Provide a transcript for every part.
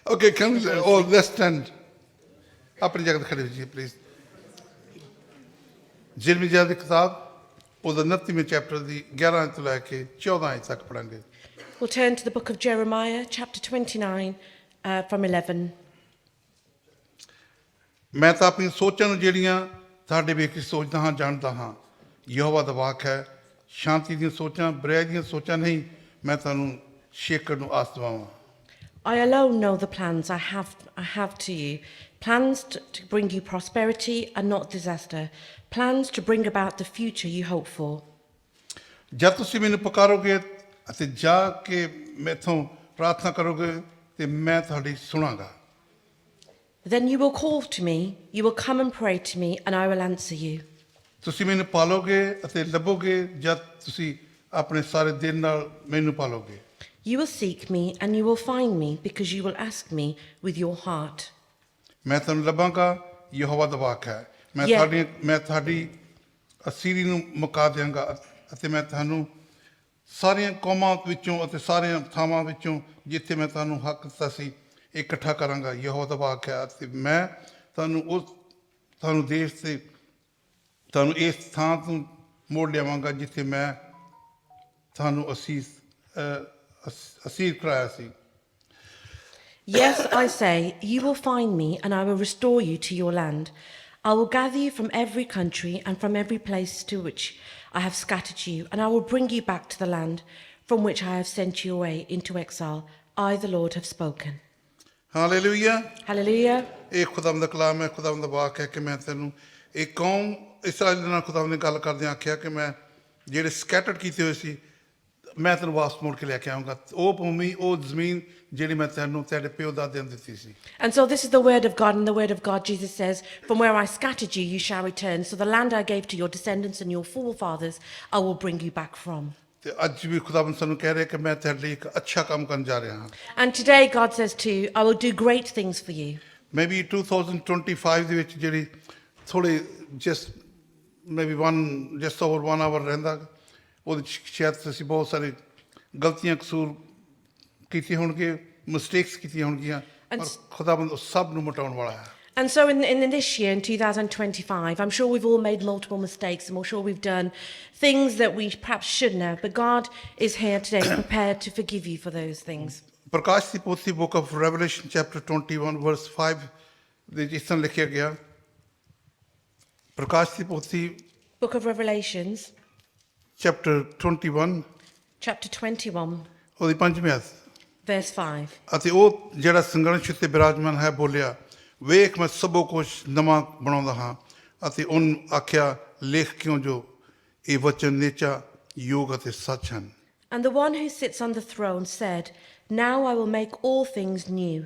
Okay, can we, oh, let's stand. अपनी जगह खड़े हो जाइए प्लीज। यिर्मयाह ਦੀ ਕਿਤਾਬ ਉਹਦਾ 29ਵੇਂ ਚੈਪਟਰ ਦੀ 11 ਤੋਂ ਲੈ ਕੇ 14 ਅਧ ਤੱਕ ਪੜਾਂਗੇ। We'll turn to the book of Jeremiah, chapter 29, from 11. ਮੈਂ ਤਾਂ ਆਪਣੀ ਸੋਚਾਂ ਨੂੰ ਜਿਹੜੀਆਂ ਤੁਹਾਡੇ ਵੇਖ ਸੋਚਦਾ ਹਾਂ ਜਾਣਦਾ ਹਾਂ। ਯਹੋਵਾ ਦਾ ਵਾਕ ਹੈ, ਸ਼ਾਂਤੀ ਦੀਆਂ ਸੋਚਾਂ ਬੁਰਾਈ ਦੀਆਂ ਸੋਚਾਂ ਨਹੀਂ, ਮੈਂ ਤੁਹਾਨੂੰ ਛੇਕਣ ਨੂੰ ਆਸ ਦਵਾਵਾਂ। I alone know the plans I have to you, plans to bring you prosperity and not disaster, plans to bring about the future you hope for. ਜਦ ਤੁਸੀਂ ਮੈਨੂੰ ਪੁਕਾਰੋਗੇ ਅਤੇ ਜਾ ਕੇ ਮੈਥੋਂ ਪ੍ਰਾਰਥਨਾ ਕਰੋਗੇ ਤੇ ਮੈਂ ਤੁਹਾਡੀ ਸੁਣਾਂਗਾ। Then you will call to me, you will come and pray to me, and I will answer you. ਤੁਸੀਂ ਮੈਨੂੰ ਪਾਲੋਗੇ ਅਤੇ ਲੱਭੋਗੇ ਜਦ ਤੁਸੀਂ ਆਪਣੇ ਸਾਰੇ ਦਿਲ ਨਾਲ ਮੈਨੂੰ ਪਾਲੋਗੇ। You will seek me and you will find me because you will ask me with your heart. ਮੈਂ ਤੁਹਾਨੂੰ ਲੱਭਾਂਗਾ, ਯਹੋਵਾ ਦਾ ਵਾਕ ਹੈ। ਮੈਂ ਤੁਹਾਡੀ ਅਸੀਰੀ ਨੂੰ ਮੁਕਾ ਦਿਆਂਗਾ ਅਤੇ ਮੈਂ ਤੁਹਾਨੂੰ ਸਾਰੀਆਂ ਕੌਮਾਂ ਵਿੱਚੋਂ ਅਤੇ ਸਾਰੀਆਂ ਥਾਵਾਂ ਵਿੱਚੋਂ ਜਿੱਥੇ ਮੈਂ ਤੁਹਾਨੂੰ ਹੱਕ ਦਿੱਤਾ ਸੀ ਇਕੱਠਾ ਕਰਾਂਗਾ। ਯਹੋਵਾ ਦਾ ਵਾਕ ਹੈ ਅਤੇ ਮੈਂ ਤੁਹਾਨੂੰ ਦੇਸ਼ ਤੇ ਤੁਹਾਨੂੰ ਇਸ ਥਾਂ ਤੋਂ ਮੋੜ ਲਿਆਵਾਂਗਾ ਜਿੱਥੇ ਮੈਂ ਤੁਹਾਨੂੰ ਅਸੀਰ ਕਰਾਇਆ ਸੀ। Yes, I say, you will find me and I will restore you to your land. I will gather you from every country and from every place to which I have scattered you, and I will bring you back to the land from which I have sent you away into exile. I, the Lord, have spoken. Hallelujah. Hallelujah. ਇਹ ਖੁਦਾਵੰਦ ਦਾ ਕਲਾਮ ਹੈ, ਖੁਦਾਵੰਦ ਦਾ ਵਾਕ ਹੈ ਕਿ ਮੈਂ ਤੈਨੂੰ ਇਹ ਕੌਮ ਇਸਰਾਇਲ ਦੇ ਨਾਲ ਖੁਦਾਵੰਦ ਨੇ ਗੱਲ ਕਰਦਿਆਂ ਆਖਿਆ ਕਿ ਮੈਂ ਜਿਹੜੇ ਸਕੈਟਰਡ ਕੀਤੇ ਹੋਏ ਸੀ ਮੈਂ ਤੈਨੂੰ ਵਾਪਸ ਮੋੜ ਕੇ ਲੈ ਕੇ ਆਉਂਗਾ। ਉਹ ਭੂਮੀ, ਉਹ ਜ਼ਮੀਨ ਜਿਹੜੀ ਮੈਂ ਤੈਨੂੰ ਤੇਰੇ ਪਿਓ ਦਾਦਿਆਂ ਨੂੰ ਦਿੱਤੀ ਸੀ। And so this is the word of God, and the word of God, Jesus says, from where I scattered you, you shall return. So the land I gave to your descendants and your forefathers, I will bring you back from. ਤੇ ਅੱਜ ਵੀ ਖੁਦਾਵੰਦ ਸਾਨੂੰ ਕਹਿ ਰਿਹਾ ਕਿ ਮੈਂ ਤੇਰੇ ਲਈ ਇੱਕ ਅੱਛਾ ਕੰਮ ਕਰਨ ਜਾ ਰਿਹਾ ਹਾਂ। And today God says too, I will do great things for you. Maybe 2025 ਦੇ ਵਿੱਚ ਜਿਹੜੀ ਥੋੜ੍ਹੇ just over 1 hour ਰਹਿੰਦਾ ਉਹਦੇ 'ਚ ਸ਼ਾਇਦ ਅਸੀਂ ਬਹੁਤ ਸਾਰੇ ਗਲਤੀਆਂ ਕਸੂਰ ਕੀਤੇ ਹੋਣਗੇ, ਮਿਸਟੇਕਸ ਕੀਤੀਆਂ ਹੋਣਗੀਆਂ, ਪਰ ਖੁਦਾਵੰਦ ਸਭ ਨੂੰ ਮਿਟਾਉਣ ਵਾਲਾ ਹੈ। And so in this year, in 2025, I'm sure we've all made multiple mistakes and we're sure we've done things that we perhaps shouldn't have, but God is here today prepared to forgive you for those things. Prakash the ਪੋਥੀ book of Revelation chapter 21 verse 5 ਦੇ ਜਿਸ ਤਰ੍ਹਾਂ ਲਿਖਿਆ ਗਿਆ। ਪ੍ਰਕਾਸ਼ ਦੀ ਪੋਥੀ Book of Revelations, chapter 21 chapter 21, ਉਹਦੀ 5ਵੀਂ ਆਇਤ verse 5. ਅਤੇ ਉਹ ਜਿਹੜਾ ਸੰਗਰਸ਼ ਉੱਤੇ ਬਿਰਾਜਮਾਨ ਹੈ ਬੋਲਿਆ, ਵੇਖ ਮੈਂ ਸਭੋ ਕੁਛ ਨਵਾਂ ਬਣਾਉਂਦਾ ਹਾਂ। ਅਤੇ ਉਹਨੂੰ ਆਖਿਆ, ਲੇਖ ਕਿਉਂ ਜੋ ਇਹ ਵਚਨ ਨਿਚਾ ਯੋਗ ਅਤੇ ਸੱਚ ਹਨ। And the one who sits on the throne said, now I will make all things new.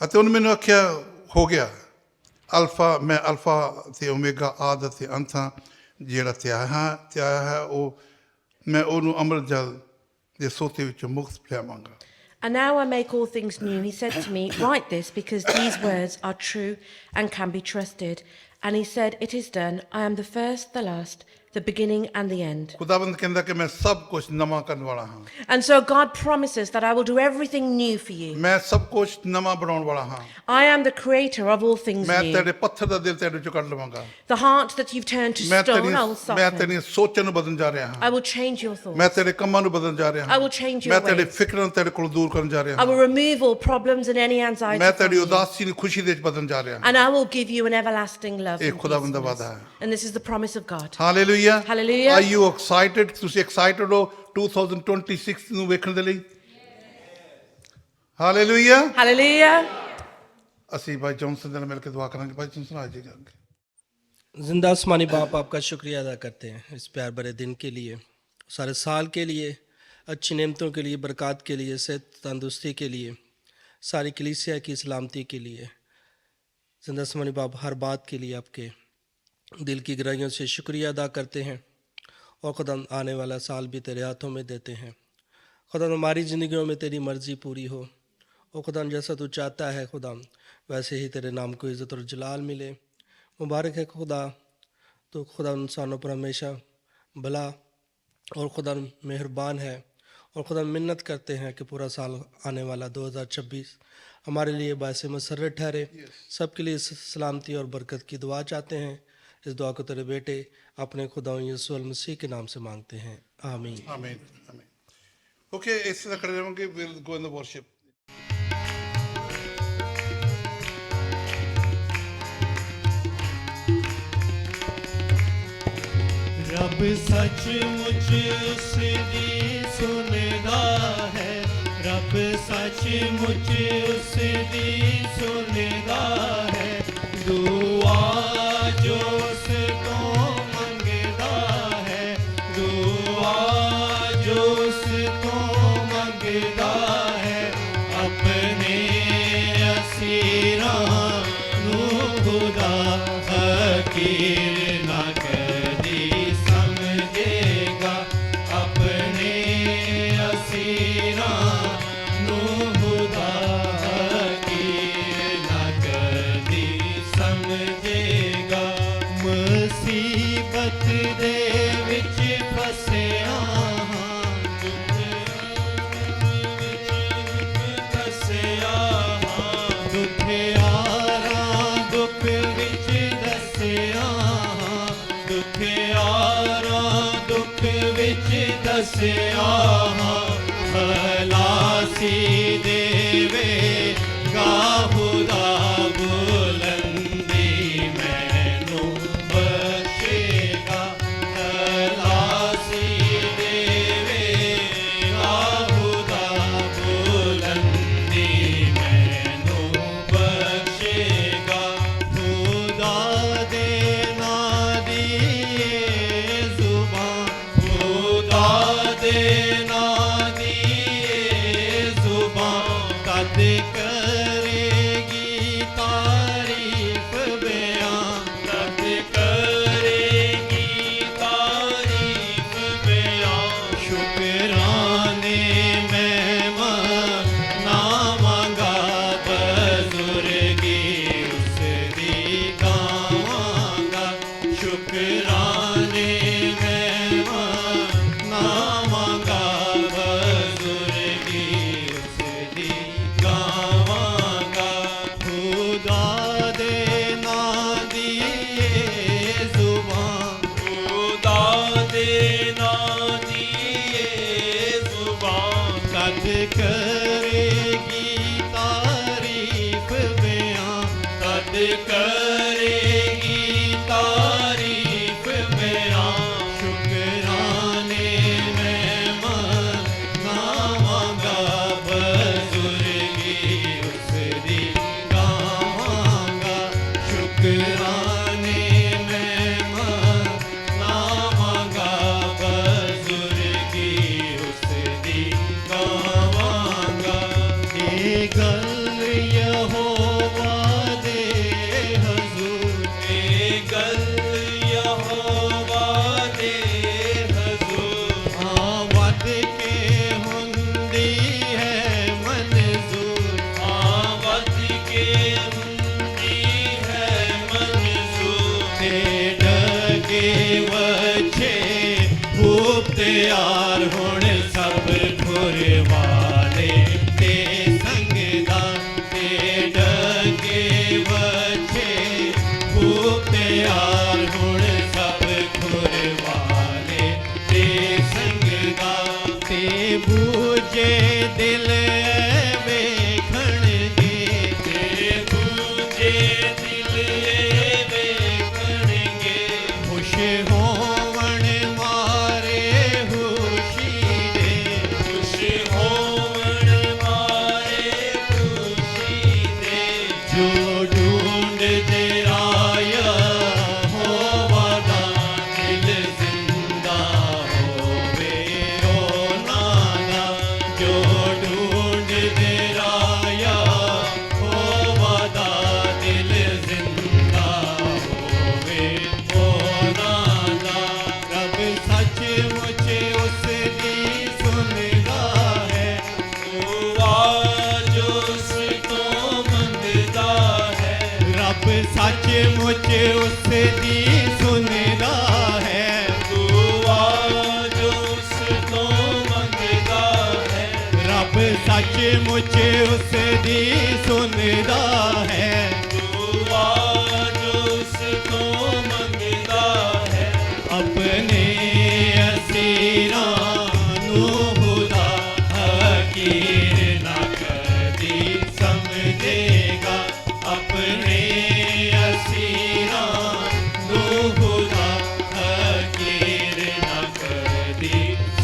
ਅਤੇ ਉਹਨੇ ਮੈਨੂੰ ਆਖਿਆ, ਹੋ ਗਿਆ ਅਲਫਾ, ਮੈਂ ਅਲਫਾ ਅਤੇ ਓਮੇਗਾ, ਆਦਿ ਅਤੇ ਅੰਤ ਹਾਂ। ਜਿਹੜਾ ਧਿਆਇਆ ਹੈ ਉਹ ਮੈਂ ਉਹਨੂੰ ਅੰਮ੍ਰਿਤ ਜਲ ਦੇ ਸੋਤੇ ਵਿੱਚੋਂ ਮੁਕਤ ਲਿਆਵਾਂਗਾ। And now I make all things new. He said to me, write this, because these words are true and can be trusted. And he said, it is done. I am the first, the last, the beginning and the end. ਖੁਦਾਵੰਦ ਕਹਿੰਦਾ ਕਿ ਮੈਂ ਸਭ ਕੁਝ ਨਵਾਂ ਕਰਨ ਵਾਲਾ ਹਾਂ। And so God promises that I will do everything new for you. ਮੈਂ ਸਭ ਕੁਝ ਨਵਾਂ ਬਣਾਉਣ ਵਾਲਾ ਹਾਂ। I am the creator of all things ਮੈਂ new. ਤੇਰੇ ਪੱਥਰ ਦਾ ਦਿਲ ਤੇਰੇ ਚੋਂ ਕੱਢ ਲਵਾਂਗਾ। The heart that you've turned to stone, I will ਮੈਂ soften. ਤੇਰੀਆਂ ਸੋਚਾਂ ਨੂੰ ਬਦਲਣ ਜਾ ਰਿਹਾ I ਹਾਂ। will change your thoughts. ਮੈਂ ਤੇਰੇ ਕੰਮਾਂ ਨੂੰ ਬਦਲਣ ਜਾ ਰਿਹਾ I ਹਾਂ। will change your ਮੈਂ ਤੇਰੇ ways. ਫਿਕਰਾਂ ਨੂੰ ਤੇਰੇ ਕੋਲ ਦੂਰ ਕਰਨ ਜਾ ਰਿਹਾ I will ਹਾਂ। remove all problems and any anxiety ਮੈਂ from ਤੇਰੀ you. ਉਦਾਸੀ ਨੂੰ ਖੁਸ਼ੀ ਦੇ ਵਿੱਚ ਬਦਲਣ ਜਾ ਰਿਹਾ ਹਾਂ। And I will give you an everlasting love ਇਹ and ਖੁਦਾਵੰਦ ਦਾ peacefulness. ਵਾਅਦਾ ਹੈ। And this is the promise of God. Hallelujah. Hallelujah. Are you excited? ਤੁਸੀਂ excited ਹੋ 2026 ਨੂੰ ਵੇਖਣ ਦੇ ਲਈ? ਹਾਲੇਲੂਇਆ। Hallelujah. ਅਸੀਂ ਭਾਈ ਜੌਨਸਨ ਦੇ ਨਾਲ ਮਿਲ ਕੇ ਦੁਆ ਕਰਾਂਗੇ। ਭਾਈ ਜੌਨਸਨ ਆ ਜਾਈਏ ਅੱਗੇ। जिंदा आसमानी बाप, आपका शुक्रिया अदा करते हैं इस प्यार भरे दिन के लिए, सारे साल के लिए, अच्छी नेमतों के लिए, बरक़ात के लिए, सेहत तंदुरुस्ती के लिए, सारी कलीसिया की सलामती के लिए। जिंदा आसमानी बाप, हर बात के लिए आपके दिल की गहराइयों से शुक्रिया अदा करते हैं और खुदा आने वाला साल भी तेरे हाथों में देते हैं। खुदा हमारी ज़िंदगियों में तेरी मर्ज़ी पूरी हो और खुदा जैसा तू चाहता है खुदा वैसे ही तेरे नाम को इज़्ज़त और जलाल मिले। मुबारक है खुदा, तो खुदा इंसानों पर हमेशा भला और खुदा मेहरबान है। और खुदा मिन्नत करते हैं कि पूरा साल आने वाला 2026 हमारे लिए बायस मसरत ठहरे। सबके लिए सलामती और बरकत की दुआ चाहते हैं। इस दुआ को तेरे बेटे अपने खुदा यीशु मसीह के नाम से मांगते हैं, आमीन। आमीन आमीन। ओके, इस तरह खड़े रहेंगे, will go in the worship. रब सचमुच उसदी सुनदा है, रब सचमुच उसदी सुनदा है। दुआ जो उसको मंगदा है, दुआ जो उसको मंगदा है। अपने असीरां नूं खुदा फकीर ना कदी समझेगा। अपने असीरां नूं खुदा फकीर ना कदी समझेगा। मुसीबत दे विच फसिया हां, फसिया हां। दुखियारां दुख विच दसिया हां, दुखियारां दुख विच दसिया हां। खलासी देवे गा खुदा बुलंदी मैनू बख्शेगा। खलासी देवे गा खुदा बुलंदी मैनू बख्शेगा। खुदा दे नां दी ये जुबान, खुदा दे नां दी ये जुबान। कद करेगी तारीफ बयान, कद करेगी तारीफ बयान। शुक्राने मैं नावांगा, बुजुर्गी उसदी गावांगा। शुक्राने मैं नावांगा, बुजुर्गी उसदी गावांगा। खुदा दे नां दी ये जुबान, खुदा दे नां दी ये जुबान। कद करेगी तारीफ बयान, कद करेगी तारीफ बयान। शुक्राने मैं नावांगा, बुजुर्गी उसदी गावांगा। शुक्राने मैं नावांगा, बुजुर्गी उसदी गावांगा। ये गल यहोवा दे हजूर, ये गल यहोवा दे हजूर। हाँ वध के हुंदी है मंजूर, हाँ वध के हुंदी है मंजूर। ते डगे वछे खूब तैयार हुण सब खुरवाले ते संगदा। ते डगे वछे खूब तैयार हुण सब खुरवाले ते संगदा। ते बूझे दिल वेखणगे, ते बूझे दिल वेखणगे। खुश होवण मारे खुशी दे, खुश होवण मारे खुशी दे। जो ढूंढते आया होवदा दिल जिंदा होवे ओ नादा। जो ढूंढते आया होवदा दिल जिंदा होवे ओ नादा। रब सचमुच उसदी सुनदा है, दुआ जो उसको मंगदा है। रब सचमुच उसदी सुनदा है, दुआ जो उसको मंगदा है। रब सचमुच मुझ उस दी सुनदा है दुआ जो उसको मंगदा है अपने असीरां नू खुदा हकीर ना कदी समझेगा अपने असीरां नू खुदा हकीर ना कदी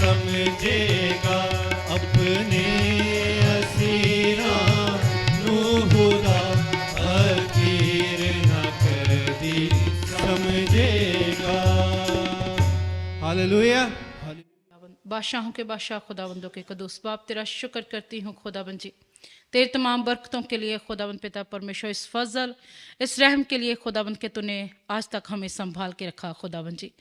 समझेगा अपने असीरां नू खुदा हकीर ना कदी समझेगा हालेलुया बादशाहों के बादशाह खुदावंदों के कदूस बाप तेरा शुक्र करती हूँ खुदावंद जी तेरी तमाम बरकतों के लिए खुदावंद पिता परमेश्वर इस फजल इस रहम के लिए खुदावंद के तूने आज तक हमें संभाल के रखा खुदावंद जी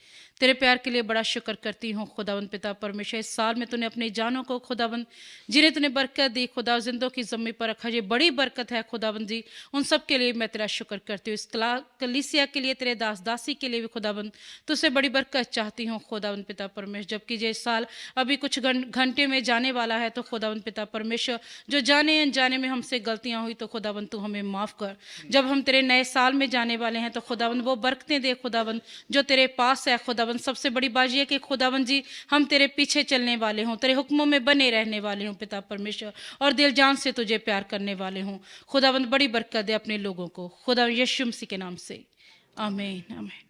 तेरे प्यार के लिए बड़ा शुक्र करती हूँ खुदावंद पिता परमेश्वर इस साल में तूने अपनी जानों को खुदावंद जिन्हें तूने बरकत दी खुदा जिंदों की ज़मीन पर रखा ये बड़ी बरकत है खुदावंद जी उन सब के लिए मैं तेरा शुक्र करती हूँ इस कलीसिया के लिए तेरे दास दासी के लिए भी खुदावंद तुझसे बड़ी बरकत चाहती हूँ खुदावंद पिता परमेश्वर जबकि ये साल अभी कुछ घंटे में जाने वाला है तो खुदावंद पिता परमेश्वर जो जाने अनजाने में हमसे गलतियां हुई तो खुदावंद तू हमें माफ़ कर जब हम तेरे नए साल में जाने वाले हैं तो खुदावंद वो बरकतें दे खुदावंद जो तेरे पास है खुदावंद सबसे बड़ी बात यह कि खुदावंद जी हम तेरे पीछे चलने वाले हों तेरे हुक्मों में बने रहने वाले हों पिता परमेश्वर और दिल जान से तुझे प्यार करने वाले हों खुदावंद बड़ी बरकत दे अपने लोगों को खुदा यीशु मसीह के नाम से आमीन आमीन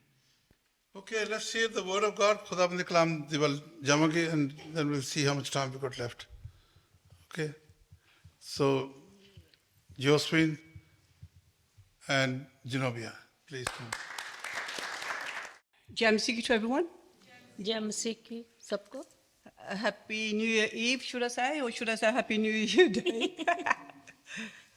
Okay, let's share the word of God. खुदा अपने कलाम दिवल जाएंगे and then we'll see how much time we got left. Okay, so Josephine and Zenobia, please come. Jam Siki to everyone. जय मसीह की सबको Happy New Year Eve, should I say, or should I say Happy New Year Day?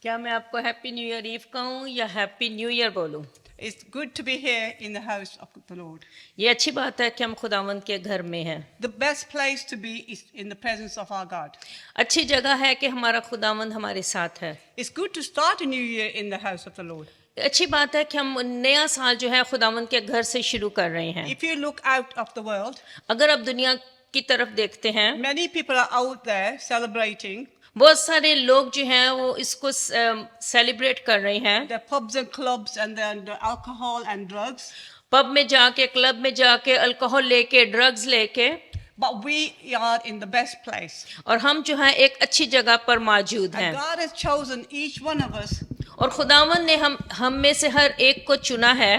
क्या मैं आपको happy new year ewe कहूँ या happy new year बोलूँ It's good to be here in the house of the Lord. ये अच्छी बात है कि हम खुदावंद के घर में हैं The best place to be is in the presence of our God. अच्छी जगह है कि हमारा खुदावंद हमारे साथ है It's good to start a new year in the house of the Lord. अच्छी बात है कि हम नया साल जो है खुदावंद के घर से शुरू कर रहे हैं If you look out of the world, अगर आप दुनिया की तरफ देखते हैं many people are out there celebrating. बहुत सारे लोग जो हैं वो इसको सेलिब्रेट कर रहे हैं There are pubs and clubs and then the alcohol and drugs. Pub में जाके क्लब में जाके अल्कोहल लेके ड्रग्स लेके But we are in the best place. और हम जो है एक अच्छी जगह पर मौजूद हैं And God has chosen each one of us. और खुदावंद ने हम में से हर एक को चुना है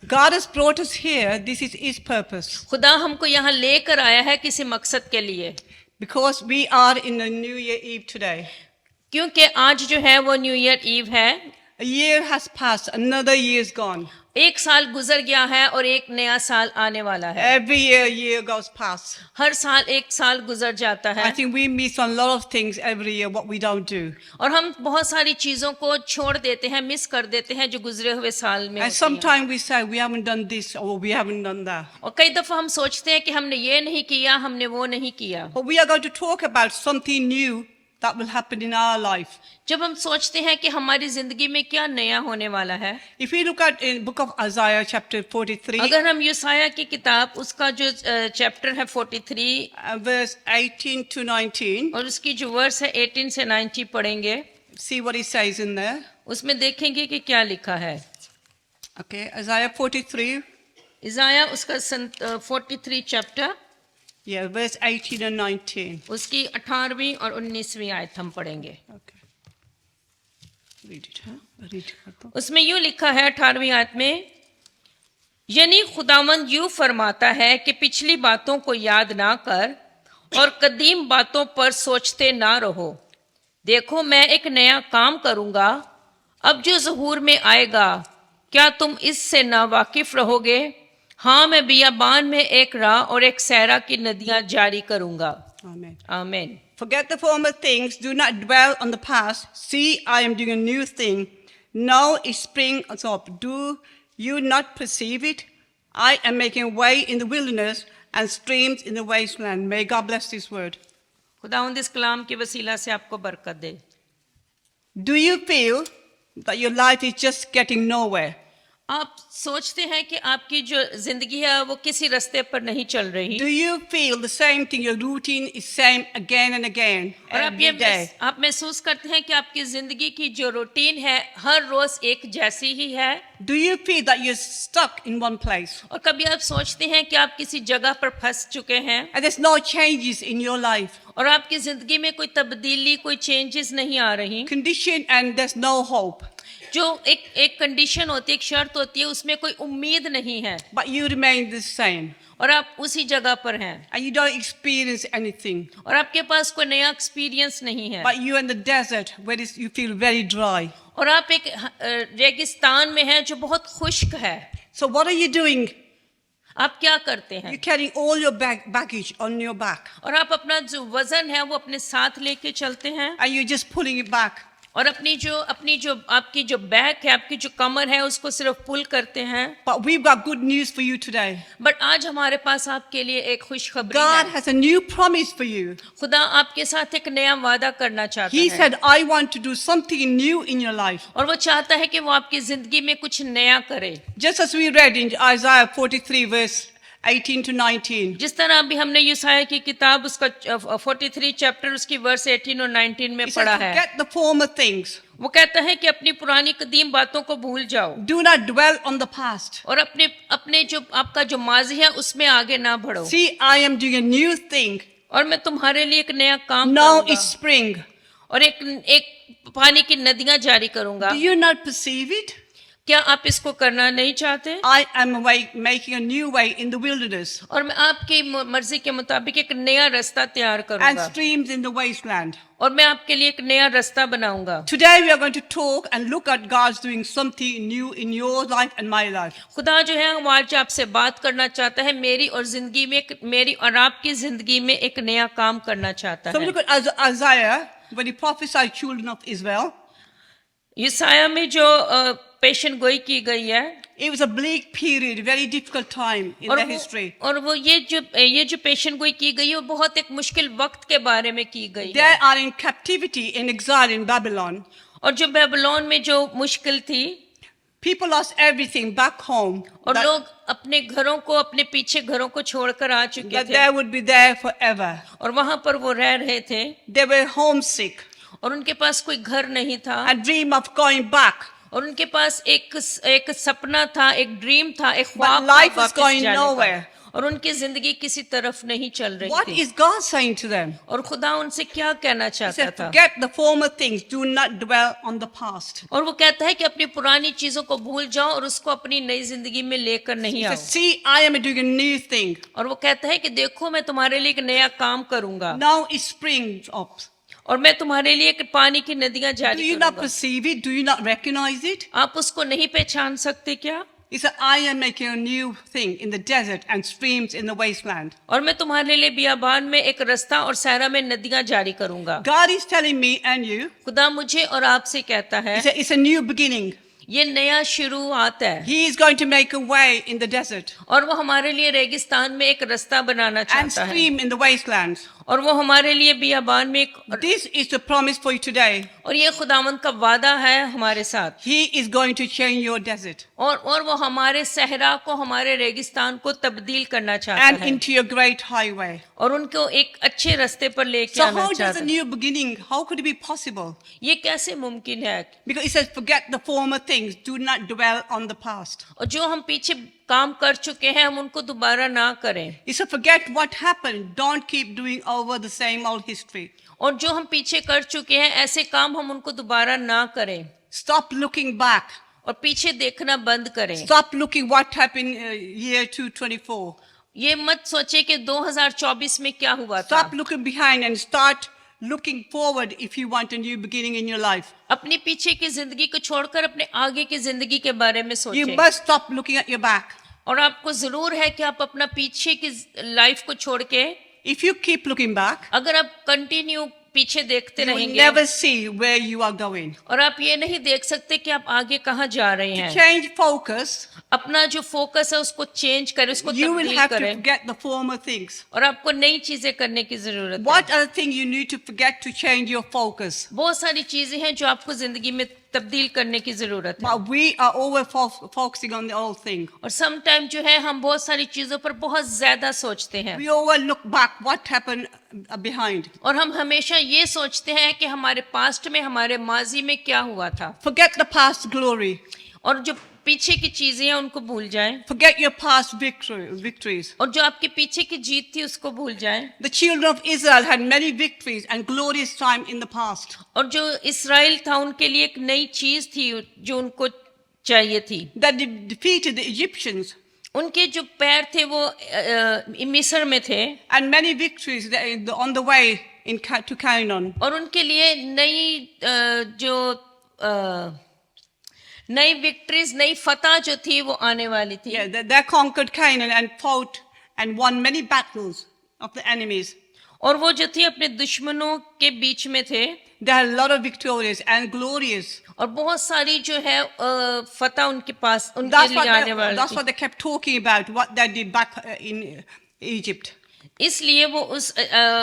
God has brought us here. This is His purpose. खुदा हमको यहाँ लेकर आया है किसी मकसद के लिए Because we are in the New Year Eve today. क्योंकि आज जो है वो न्यू ईयर ईव है A year has passed, another year is gone. एक साल गुजर गया है और एक नया साल आने वाला है Every year goes past. हर साल एक साल गुजर जाता I है think we miss a lot of things every year, what we don't do. और हम बहुत सारी चीजों को छोड़ देते हैं मिस कर देते हैं जो गुजरे हुए साल में And होती हैं। sometimes we say we haven't done this or we haven't done that. और कई दफा हम सोचते हैं कि हमने ये नहीं किया हमने वो नहीं किया But we are going to talk about something new that will happen in our life. जब हम सोचते हैं कि हमारी जिंदगी में क्या नया होने वाला है If we look at in book of Isaiah chapter 43, अगर हम यूसाया की किताब उसका जो चैप्टर है 43 verse 18 to 19, और उसकी जो वर्स है 18 से 90 पढ़ेंगे see what he says in there. उसमें देखेंगे कि क्या लिखा है Okay, Isaiah 43, इजाया उसका 43 चैप्टर yeah, verse 18 and 19. उसकी 18वीं और 19वीं आयत हम पढ़ेंगे Okay. Read it, huh? Read it. उसमें यूं लिखा है 18वीं आयत में यानी खुदावंद यूं फरमाता है कि पिछली बातों को याद ना कर और कदीम बातों पर सोचते ना रहो देखो मैं एक नया काम करूंगा अब जो ज़हूर में आएगा क्या तुम इससे ना वाकिफ रहोगे हाँ मैं बियाबान में एक राह और एक सहरा की नदियां जारी करूंगा Amen. आमीन Forget the former things, do not dwell on the past. See, I am doing a new thing. Now it springs up. Do you not perceive it? I am making way in the wilderness and streams in the wasteland. May God bless this word. खुदावंद इस कलाम के वसीला से आपको बरकत दे Do you feel that your life is just getting nowhere? आप सोचते हैं कि आपकी जो जिंदगी है वो किसी रास्ते पर नहीं चल रही, Do you feel the same thing? Your routine is same again and again और every day. आप महसूस करते हैं कि आपकी जिंदगी की जो रूटीन है हर रोज एक जैसी ही है, Do you feel that you're stuck in one place और कभी आप सोचते हैं कि आप किसी जगह पर फंस चुके हैं and there's no changes in your life, और आपकी जिंदगी में कोई तब्दीली, कोई चेंजेस नहीं आ रही, condition, and there's no hope, जो एक कंडीशन होती है, एक शर्त होती है, उसमें कोई उम्मीद नहीं है but you remain the same और आप उसी जगह पर हैं and you don't experience anything, और आपके पास कोई नया एक्सपीरियंस नहीं है but you're in the desert where you feel very dry. और आप एक रेगिस्तान में हैं जो बहुत खुश्क है। So what are you doing? आप क्या करते हैं? You're carrying all your baggage on your back और आप अपना जो वजन है वो अपने साथ लेके चलते हैं and you're just pulling it back. और अपनी जो आपकी जो बैक है, आपकी जो कमर है, उसको सिर्फ पुल करते हैं। But we've got good news for you today. But आज हमारे पास आपके लिए एक खुशखबरी God है। has a new promise for you. खुदा आपके साथ एक नया वादा करना चाहता He है said, I want to do something new in your life. और वो चाहता है कि वो आपकी जिंदगी में कुछ नया करे। Just as we read in Isaiah 43 verse 18 to 19. जिस तरह अभी हमने यूसाया की किताब उसका 43 चैप्टर उसकी वर्स 18 और 19 में He पढ़ा said, है। forget the former things. वो कहता है कि अपनी पुरानी कदीम बातों को भूल जाओ Do not dwell on the past. और अपने जो आपका जो माजी है उसमें आगे ना बढ़ो। See, I am doing a new thing. और मैं तुम्हारे लिए एक नया काम Now करूंगा is spring. और एक पानी की नदियां जारी करूंगा। Do you not perceive it? क्या आप इसको करना नहीं चाहते? I am making a new way in the wilderness और मैं आपकी मर्जी के मुताबिक एक नया रास्ता तैयार and करूंगा streams in the wasteland. और मैं आपके लिए एक नया रास्ता बनाऊंगा। Today we are going to talk and look at God's doing something new in your life and my life. खुदा जो है वो आज आपसे बात करना चाहता है, मेरी और जिंदगी में मेरी और आपकी जिंदगी में एक नया काम करना चाहता So we है। look at Isaiah when he prophesied children of Israel. यसाया में जो पेशन गोई की गई है It was a bleak period, very difficult time in their history. और वो ये जो पेशन गोई की गई है वो बहुत एक मुश्किल वक्त के बारे में की गई They है। are in captivity in exile in Babylon. और जो बेबीलोन में जो मुश्किल थी, People lost everything back home. और That, लोग अपने घरों को, अपने पीछे घरों को छोड़कर आ चुके that थे they would be there forever. और वहां पर वो रह रहे थे They were homesick. और उनके पास कोई घर नहीं था A dream of going back. और उनके पास एक सपना था, एक ड्रीम था, एक But ख्वाब था life is वापस going जाने nowhere. का। और उनकी जिंदगी किसी तरफ नहीं चल रही What थी is God saying to them? और खुदा उनसे क्या कहना He चाहता said, था? forget the former things. Do not dwell on the past. और वो कहता है कि अपनी पुरानी चीजों को भूल जाओ और उसको अपनी नई जिंदगी में लेकर He नहीं said, आओ। see, I am doing a new thing. और वो कहता है कि देखो मैं तुम्हारे लिए एक नया काम करूंगा Now it springs up. और मैं तुम्हारे लिए एक पानी की नदियां Do जारी you not करूंगा। perceive it? Do you not recognize it? आप उसको नहीं पहचान सकते क्या? He said, I am making a new thing in the desert and streams in the wasteland. और मैं तुम्हारे लिए बियाबान में एक रास्ता और सहरा में नदियां जारी करूंगा। God is telling me and you, खुदा मुझे और आपसे कहता है he said, it's a new beginning. ये नया शुरुआत है He is going to make a way in the desert और वो हमारे लिए रेगिस्तान में एक रास्ता बनाना and चाहता है stream in the wastelands. और वो हमारे लिए बियाबान में एक This is the promise for you today. और ये खुदावंद का वादा है हमारे साथ He is going to change your desert और वो हमारे सहरा को, हमारे रेगिस्तान को तब्दील करना चाहता and है into your great highway. और उनको एक अच्छे रास्ते पर लेके So आना how does चाहता a है। new beginning, how could it be possible? ये कैसे मुमकिन है? Because it says, forget the former things, do not dwell on the past. और जो हम पीछे काम कर चुके हैं हम उनको दोबारा ना करें He said, forget what happened, don't keep doing over the same old history. और जो हम पीछे कर चुके हैं ऐसे काम हम उनको दोबारा ना करें Stop looking back. और पीछे देखना बंद करें। Stop looking what happened year 224. ये मत सोचे कि 2024 में क्या हुआ था। Stop looking behind and start looking forward if you want a new beginning in your life. अपनी पीछे की जिंदगी को छोड़कर अपने आगे की जिंदगी के बारे में You सोचें। must stop looking at your back. और आपको जरूर है कि आप अपना पीछे की लाइफ को छोड़ के If you keep looking back, अगर आप कंटिन्यू पीछे देखते you will रहेंगे never see where you are going. और आप ये नहीं देख सकते कि आप आगे कहाँ जा रहे हैं। Change focus. अपना जो फोकस है उसको चेंज करें, उसको You will तब्दील have to करें forget the former things. और आपको नई चीजें करने की जरूरत है। What are the things you need to forget to change your focus? बहुत सारी चीजें हैं जो आपको जिंदगी में तब्दील करने की जरूरत है। But we are always focusing on the old thing. और सम टाइम जो है हम बहुत सारी चीजों पर बहुत ज्यादा सोचते हैं We always look back what happened behind. और हम हमेशा ये सोचते हैं कि हमारे पास्ट में, हमारे माजी में क्या हुआ था, Forget the past glory. और जो पीछे की चीजें हैं उनको भूल जाएं, Forget your past victories. और जो आपके पीछे की जीत थी उसको भूल जाएं। The children of Israel had many victories and glorious time in the past. और जो इस्राइल था उनके लिए एक नई चीज थी जो उनको चाहिए थी। That they defeated the Egyptians. उनके जो पैर थे वो मिस्र में थे, And many victories on the way to Canaan. और उनके लिए नई विक्ट्रीज, नई फतह जो थी वो आने वाली थी। Yeah, they conquered Canaan and fought and won many battles of the enemies. और वो जो थी अपने दुश्मनों के बीच में थे, They had a lot of victorious and glorious. और बहुत सारी जो है फतह उनके पास, उनके लिए आने वाली That's थी। what they kept talking about, what they did back in Egypt. इसलिए वो उस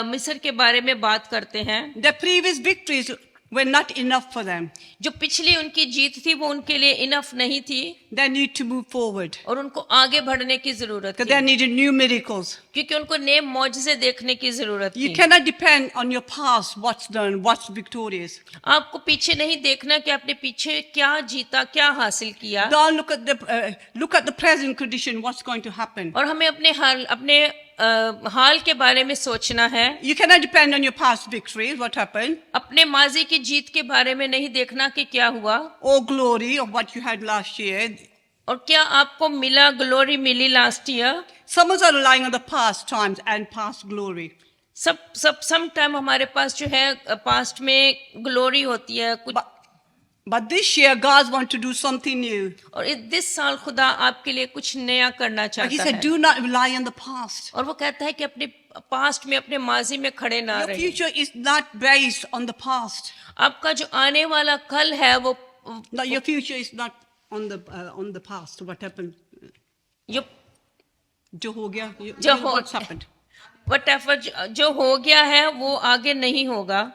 मिस्र के बारे में बात करते हैं। The previous victories were not enough for them. जो पिछली उनकी जीत थी वो उनके लिए इनफ नहीं थी, They need to move forward. और उनको आगे बढ़ने की जरूरत Because थी, they needed new miracles. क्योंकि उनको नए मौजज़े देखने की जरूरत You थी। cannot depend on your past, what's done, what's victorious. आपको पीछे नहीं देखना कि आपने पीछे क्या जीता, क्या हासिल किया, Don't look at the present condition, what's going to happen. और हमें अपने हाल के बारे में सोचना है। You cannot depend on your past victories, what happened, अपने माजी की जीत के बारे में नहीं देखना कि क्या हुआ, or glory of what you had last year. और क्या आपको मिला, ग्लोरी मिली last year. Some of us are relying on the past times and past glory. Some time हमारे पास जो है पास्ट में ग्लोरी होती है कुछ, But this year, God wants to do something new. और इस साल खुदा आपके लिए कुछ नया करना He चाहता said, है, do not rely on the past. और वो कहता है कि अपने पास्ट में, अपने माजी में खड़े ना Your रहे। future is not based on the past. आपका जो आने वाला कल है वो No, your future is not on the past. What happened? जो जो हो गया, जो हो what's happened. whatever जो हो गया है वो आगे नहीं होगा।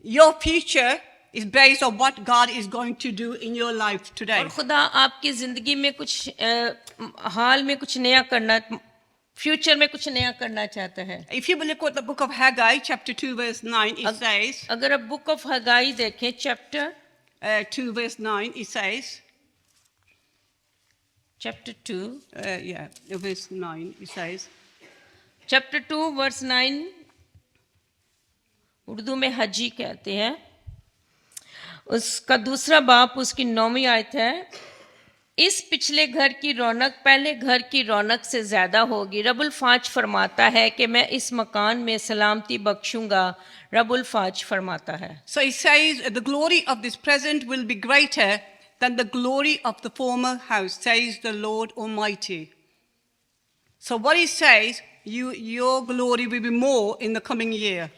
Your future is based on what God is going to do in your life today. और खुदा आपकी जिंदगी में कुछ हाल में कुछ नया करना, फ्यूचर में कुछ नया करना चाहता है। If you look at the book of Haggai, chapter 2, verse 9, it says, अगर आप बुक ऑफ हगाई देखें chapter 2, verse 9, it says, chapter 2 verse 9, it says, chapter 2 verse 9, Urdu में हजी कहते हैं, उसका दूसरा बाप उसकी 9वीं आयत है। इस पिछले घर की रौनक पहले घर की रौनक से ज्यादा होगी। रबुल फाज फरमाता है कि मैं इस मकान में सलामती बख्शूंगा। रबुल फाज फरमाता है। So it says, the glory of this present will be greater than the glory of the former house, says the Lord Almighty. So what it says, your glory will be more in the coming year.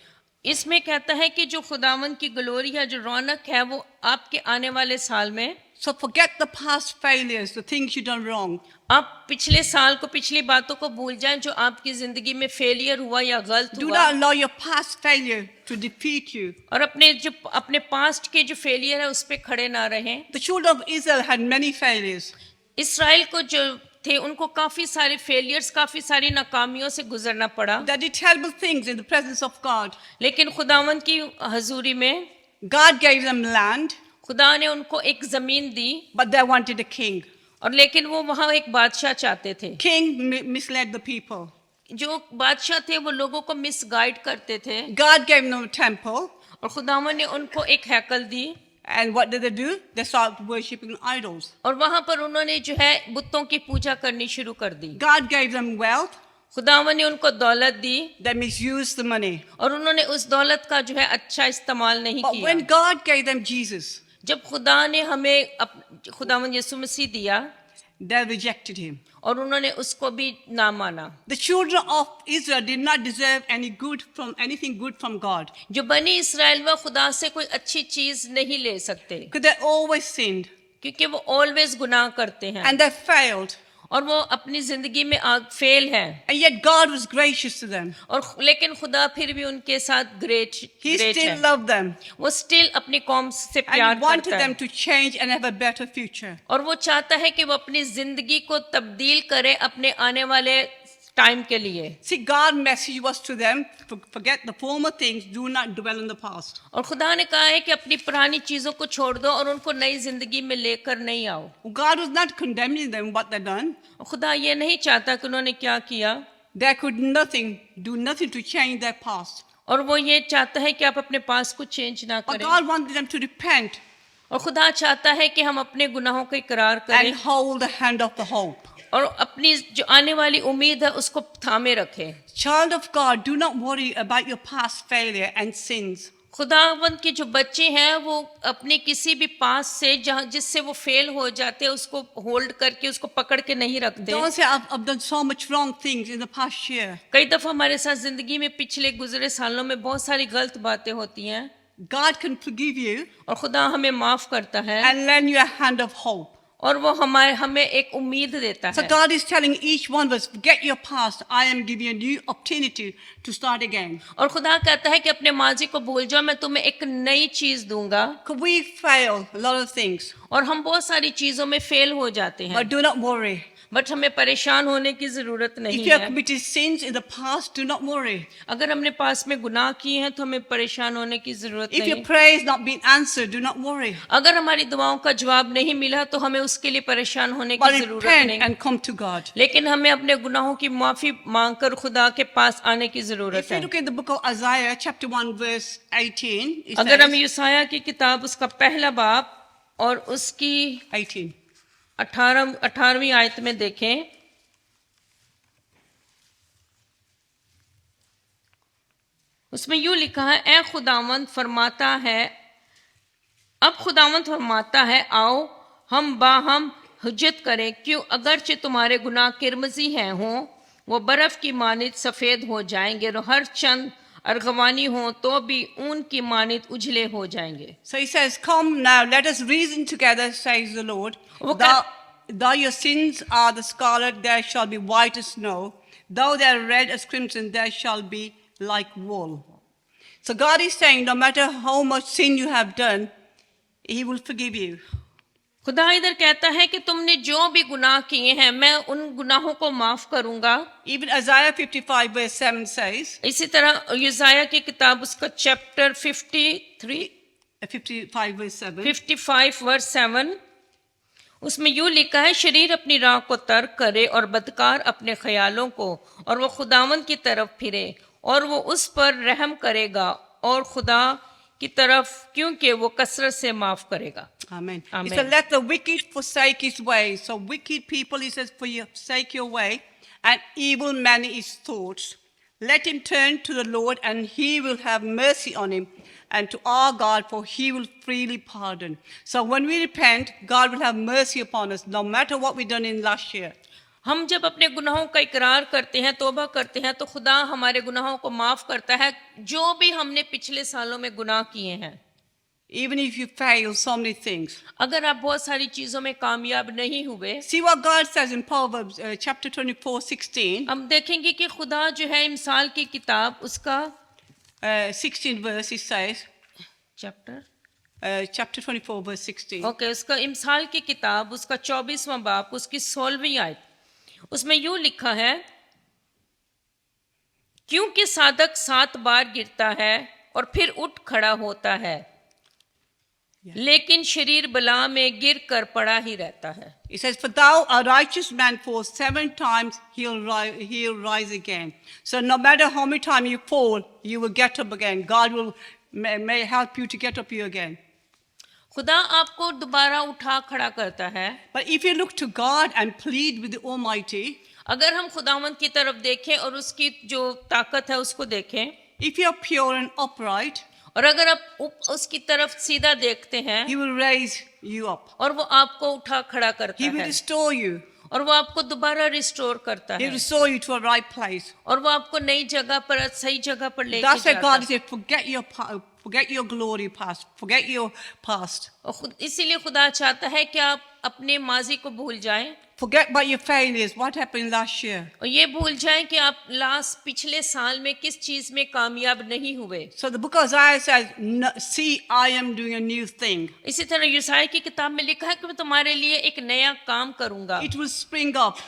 इसमें कहता है कि जो खुदावन की glory है, जो रौनक है, वो आपके आने वाले साल में, So forget the past failures, the things you done wrong. आप पिछले साल को, पिछली बातों को भूल जाएं जो आपकी जिंदगी में फेलियर हुआ या गलत Do हुआ, not allow your past failure to defeat you. और अपने पास्ट के जो फेलियर है उस पे खड़े ना रहें। The children of Israel had many failures. Israel को जो थे उनको काफी सारे फेलियर्स, काफी सारी नाकामियों से गुजरना पड़ा, They did terrible things in the presence of God. लेकिन खुदावंद की हजूरी में God gave them land, खुदा ने उनको एक जमीन दी, but they wanted a king. और लेकिन वो वहां एक बादशाह चाहते थे। King misled the people. जो बादशाह थे वो लोगों को मिसगाइड करते थे, God gave them a temple, और खुदावन ने उनको एक हैकल दी, and what did they do? They started worshipping idols. और वहां पर उन्होंने जो है बुतों की पूजा करनी शुरू कर दी। God gave them wealth, खुदावन ने उनको दौलत दी, they misused the money. और उन्होंने उस दौलत का जो है अच्छा इस्तेमाल नहीं But when किया। God gave them Jesus, जब खुदा ने हमें खुदावन यीशु मसीह दिया, they rejected him. और उन्होंने उसको भी ना माना। The children of Israel did not deserve anything good from God, जो बनी इस्राएल वह खुदा से कोई अच्छी चीज नहीं ले सकते, because they always sinned क्योंकि वो ऑलवेज गुनाह करते हैं, and they failed. और वो अपनी जिंदगी में फेल है, And yet God was gracious to them. और लेकिन खुदा फिर भी उनके साथ ग्रेट He ग्रेट still है। loved them. वो स्टिल अपनी कौम से And प्यार He wanted करता them है, to change and have a better future. और वो चाहता है कि वो अपनी जिंदगी को तब्दील करे अपने आने वाले टाइम के लिए। See, God's message was to them, forget the former things, do not dwell in the past. और खुदा ने कहा है कि अपनी पुरानी चीजों को छोड़ दो और उनको नई जिंदगी में लेकर नहीं आओ। God was not condemning them what they done. और खुदा ये नहीं चाहता कि उन्होंने क्या किया, They could do nothing to change their past. और वो ये चाहता है कि आप अपने पास को चेंज ना But करें। God wanted them to repent और खुदा चाहता है कि हम अपने गुनाहों का इकरार करें and hold the hand of the hope. और अपनी जो आने वाली उम्मीद है उसको थामे रखें। Child of God, do not worry about your past failure and sins. खुदावंद के जो बच्चे हैं वो अपने किसी भी पास से जहाँ जिससे वो फेल हो जाते हैं उसको होल्ड करके उसको पकड़ के नहीं रखते। Don't say, I've done so much wrong things in the past year. कई दफा हमारे साथ जिंदगी में पिछले गुजरे सालों में बहुत सारी गलत बातें होती हैं, God can forgive you और खुदा हमें माफ करता है and lend you a hand of hope. और वो हमें एक उम्मीद देता So है। God is telling each one of us, forget your past. I am giving you a new opportunity to start again. और खुदा कहता है कि अपने माजी को भूल जाओ, मैं तुम्हें एक नई चीज दूंगा। Because we fail a lot of things, और हम बहुत सारी चीजों में फेल हो जाते हैं, but do not worry. But हमें परेशान होने की जरूरत If नहीं you have है। committed sins in the past, do not worry. अगर हमने पास में गुनाह किए हैं तो हमें परेशान होने की जरूरत If your नहीं। prayer is not being answered, do not worry. अगर हमारी दुआओं का जवाब नहीं मिला तो हमें उसके लिए परेशान होने But की जरूरत repent नहीं, and come to God. लेकिन हमें अपने गुनाहों की माफी मांगकर खुदा के पास आने की जरूरत If you है। look at the book of Isaiah, chapter 1, verse 18, it अगर हम says, यूसाया की किताब उसका पहला बाब और उसकी 18. 18वीं आयत में देखें, उसमें यूं लिखा है, ए खुदावंद फरमाता है, अब खुदावंद फरमाता है, आओ हम बाहम हुज्जत करें, क्यों अगरचे तुम्हारे गुनाह किरमजी हैं हों, वो बर्फ की मानित सफेद हो जाएंगे, और हर चंद अरगवानी हो तो भी ऊन की मानित उजले हो जाएंगे। So he says, come now, let us reason together, says the Lord. Okay. Though your sins are the scarlet, they shall be white as snow. Though they are red as crimson, they shall be like wool. So God is saying, no matter how much sin you have done, He will forgive you. खुदा इधर कहता है कि तुमने जो भी गुनाह किए हैं मैं उन गुनाहों को माफ करूंगा। Even Isaiah 55 verse 7 says, इसी तरह यूसाया की किताब उसका चैप्टर 55 verse 7, 55 वर्स 7, उसमें यूं लिखा है, शरीर अपनी राह को तर्क करे और बदकार अपने ख्यालों को, और वो खुदावंद की तरफ फिरे और वो उस पर रहम करेगा, और खुदा की तरफ क्योंकि वो कसरत से माफ करेगा। Amen. He Amen. said, let the wicked forsake his way. So wicked people, he says, forsake your way, and evil man his thoughts. Let him turn to the Lord, and he will have mercy on him, and to our God, for he will freely pardon. So when we repent, God will have mercy upon us, no matter what we've done in last year. हम जब अपने गुनाहों का इकरार करते हैं, तौबा करते हैं, तो खुदा हमारे गुनाहों को माफ करता है, जो भी हमने पिछले सालों में गुनाह किए हैं। Even if you fail so many things. अगर आप बहुत सारी चीजों में कामयाब नहीं हुए, See what God says in Proverbs chapter 24:16. हम देखेंगे कि खुदा जो है इमसाल की किताब उसका 16 verse, it says, chapter chapter 24 verse 16. Okay उसका इमसाल की किताब उसका 24वां बाब उसकी 16वीं आयत, उसमें यूं लिखा है, क्योंकि साधक 7 बार गिरता है और फिर उठ खड़ा होता है, लेकिन शरीर बला में गिर कर पड़ा ही रहता है। It says, for thou, a righteous man, falls 7 times, he'll rise again. So no matter how many times you fall, you will get up again. God will may help you to get up you again. खुदा आपको दोबारा उठा खड़ा करता है। But if you look to God and plead with the Almighty, अगर हम खुदावंद की तरफ देखें और उसकी जो ताकत है उसको देखें, if you're pure and upright, और अगर आप उसकी तरफ सीधा देखते हैं, He will raise you up. और वो आपको उठा खड़ा करता He will है, restore you. और वो आपको दोबारा रिस्टोर करता He will है, restore you to a right place. और वो आपको नई जगह पर, सही जगह पर लेके That's why जाता God है। said, Forget your glory past. Forget your past. और इसीलिए खुदा चाहता है कि आप अपने माजी को भूल जाएं Forget about your failures. What happened last year? और ये भूल जाएं कि आप पिछले साल में किस चीज में कामयाब नहीं हुए। So the book of Isaiah says, see, I am doing a new thing. इसी तरह यशायाह की किताब में लिखा है कि मैं तुम्हारे लिए एक नया काम करूंगा It will spring up.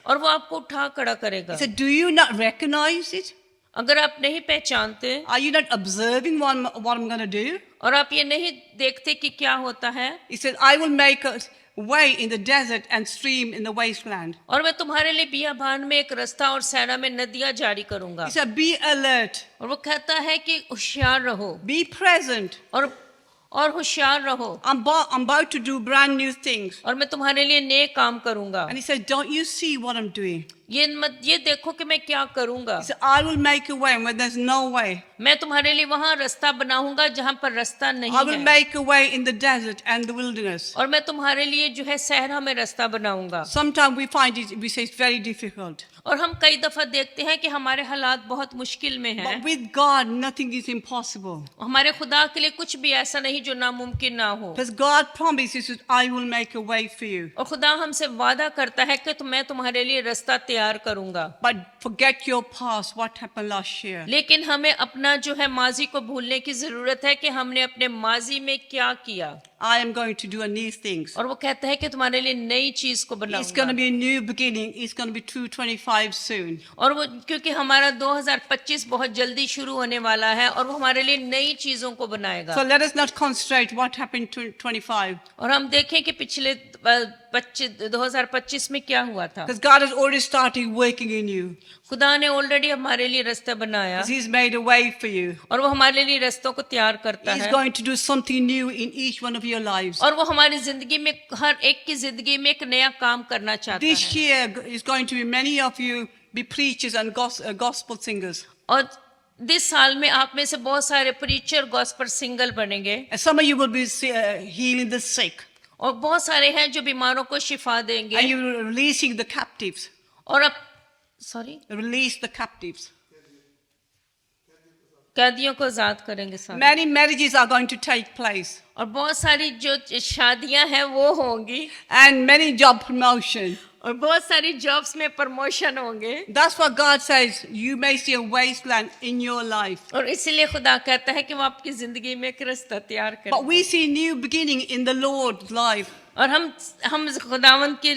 और वो आपको उठा खड़ा करेगा। He said, do you not recognize it? अगर आप नहीं पहचानते Are you not observing what I'm going to do? और आप ये नहीं देखते कि क्या होता है, He said, I will make a way in the desert and stream in the wasteland. और मैं तुम्हारे लिए बियाबान में एक रास्ता और सहरा में नदियां जारी करूंगा। He said, be alert, और वो कहता है कि होशियार रहो be present. और होशियार रहो I'm about to do brand new things. और मैं तुम्हारे लिए नए काम करूंगा। And he said, don't you see what I'm doing? ये देखो कि मैं क्या करूंगा। He said, I will make a way where there's no way. मैं तुम्हारे लिए वहां रास्ता बनाऊंगा जहां पर रास्ता नहीं I will है, make a way in the desert and the wilderness. और मैं तुम्हारे लिए जो है सहरा में रास्ता बनाऊंगा। Sometimes we find it, we say it's very difficult. और हम कई दफा देखते हैं कि हमारे हालात बहुत मुश्किल में हैं। But with God, nothing is impossible. हमारे खुदा के लिए कुछ भी ऐसा नहीं जो नामुमकिन ना हो। Because God promises that I will make a way for you. और खुदा हमसे वादा करता है कि मैं तुम्हारे लिए रास्ता तैयार करूंगा। But forget your past, what happened last year. लेकिन हमें अपना जो है माजी को भूलने की जरूरत है कि हमने अपने माजी में क्या किया। I am going to do a new things. और वो कहता है कि तुम्हारे लिए नई चीज को It's going to बनाऊंगा। be a new beginning. It's going to be 225 soon. और वो क्योंकि हमारा 2025 बहुत जल्दी शुरू होने वाला है और वो हमारे लिए नई चीजों को बनाएगा। So let us not concentrate what happened to 25. और हम देखें कि पिछले 2025 में क्या हुआ था। Because God has already started working in you. खुदा ने ऑलरेडी हमारे लिए रास्ता बनाया Because He's made a way for you. और वो हमारे लिए रास्तों को तैयार करता He's है। going to do something new in each one of your lives. और वो हमारी जिंदगी में हर एक की जिंदगी में एक नया काम करना चाहता This है। year is going to be many of you be preachers and gospel singers. और इस साल में आप में से बहुत सारे प्रीचर गॉस्पेल सिंगल बनेंगे And some of you will be healing the sick. और बहुत सारे हैं जो बीमारों को शिफा देंगे And you're releasing the captives. और अब Release the captives. कैदियों को आजाद करेंगे सारे। Many marriages are going to take place. और बहुत सारी जो शादियां हैं वो होंगी And many job promotion. और बहुत सारी जॉब्स में प्रमोशन होंगे। That's what God says. You may see a wasteland in your life. और इसीलिए खुदा कहता है कि वो आपकी जिंदगी में एक रास्ता तैयार But करे। we see new beginning in the Lord's life. और हम खुदावंद की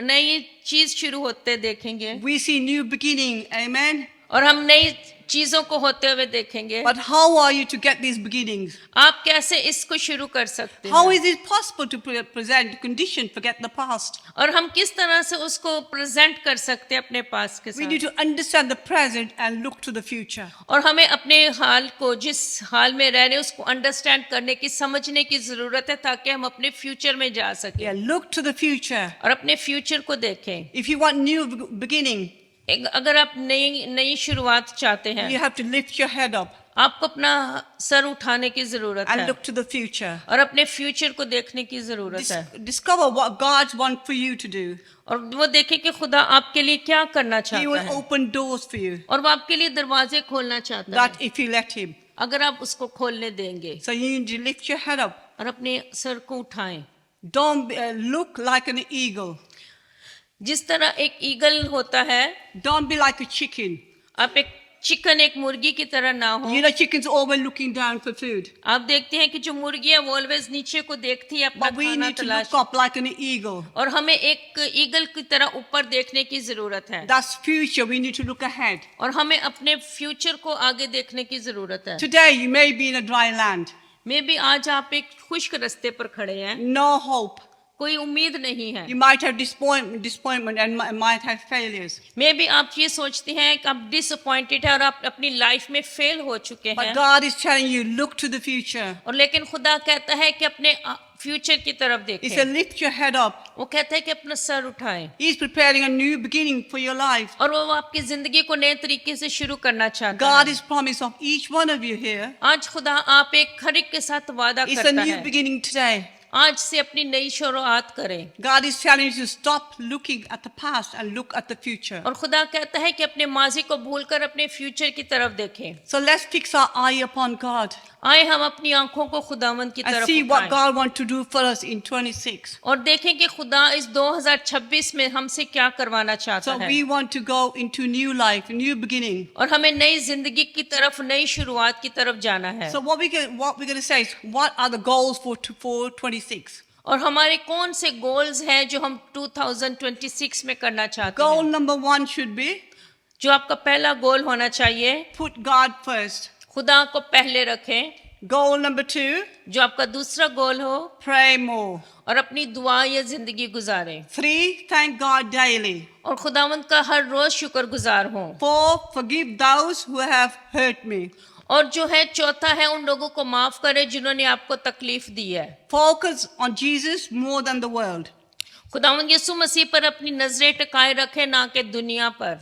नई चीज शुरू होते देखेंगे We see new beginning. Amen. और हम नई चीजों को होते हुए देखेंगे। But how are you to get these beginnings? आप कैसे इसको शुरू कर सकते How हैं is it possible to present condition, forget the past? और हम किस तरह से उसको प्रेजेंट कर सकते हैं अपने पास के We need साथ। to understand the present and look to the future. और हमें अपने हाल को जिस हाल में रह रहे हैं उसको अंडरस्टैंड करने की समझने की जरूरत है ताकि हम अपने फ्यूचर में जा सकें Yeah, look to the future. और अपने फ्यूचर को देखें। If you want new beginning, अगर आप नई शुरुआत चाहते हैं you have to lift your head up आपको अपना सर उठाने की जरूरत and है look to the future. और अपने फ्यूचर को देखने की जरूरत है Discover what God wants for you to do. और वो देखें कि खुदा आपके लिए क्या करना He चाहता will है open doors for you. और वो आपके लिए दरवाजे खोलना चाहता है That if you let Him. अगर आप उसको खोलने देंगे So you need to lift your head up. और अपने सर को उठाएं। Don't look like an eagle. जिस तरह एक ईगल होता है Don't be like a chicken. आप एक चिकन एक मुर्गी की तरह ना हो। You know, chickens always looking down for food. आप देखते हैं कि जो मुर्गी है वो ऑलवेज नीचे को देखती है अपना But we खाना need to तलाश look up like an eagle. और हमें एक ईगल की तरह ऊपर देखने की जरूरत है That's future. We need to look ahead. और हमें अपने फ्यूचर को आगे देखने की जरूरत है। Today, you may be in a dry land. May be आज आप एक खुश्क रास्ते पर खड़े हैं, No hope. कोई उम्मीद नहीं है। You might have disappointment and might have failures. May be आप ये सोचते हैं कि आप डिसअपॉइंटेड है और आप अपनी लाइफ में फेल हो चुके But हैं God is telling you, look to the future. और लेकिन खुदा कहता है कि अपने फ्यूचर की तरफ He देखें। said, lift your head up. वो कहता है कि अपना सर उठाएं He's preparing a new beginning for your life. और वो आपकी जिंदगी को नए तरीके से शुरू करना चाहता God है। is promised of each one of you here. आज खुदा आप एक हर एक के साथ वादा It's a करता new है। beginning today. आज से अपनी नई शुरुआत करें। God is telling you to stop looking at the past and look at the future. और खुदा कहता है कि अपने माजी को भूलकर अपने फ्यूचर की तरफ देखें। So let's fix our eye upon God आए हम अपनी आंखों को खुदावंद की and तरफ see what उठाएं God wants to do for us in 26. और देखें कि खुदा इस 2026 में हमसे क्या करवाना चाहता So है। we want to go into new life, new beginning. और हमें नई जिंदगी की तरफ, नई शुरुआत की तरफ जाना है। So what we're going to say is, what are the goals for 26? और हमारे कौन से गोल्स हैं जो हम 2026 में करना चाहते Goal हैं। number 1 should be जो आपका पहला गोल होना चाहिए, put God first. खुदा को पहले रखें। Goal number 2, जो आपका दूसरा गोल हो, pray more. और अपनी दुआ या जिंदगी गुजारें। 3, thank God daily. और खुदावंद का हर रोज शुक्रगुजार हों। 4, forgive those who have hurt me. और जो है चौथा है, उन लोगों को माफ करें जिन्होंने आपको तकलीफ दी है। Focus on Jesus more than the world. खुदावंद यीशु मसीह पर अपनी नजरें टिकाए रखें, ना कि दुनिया पर।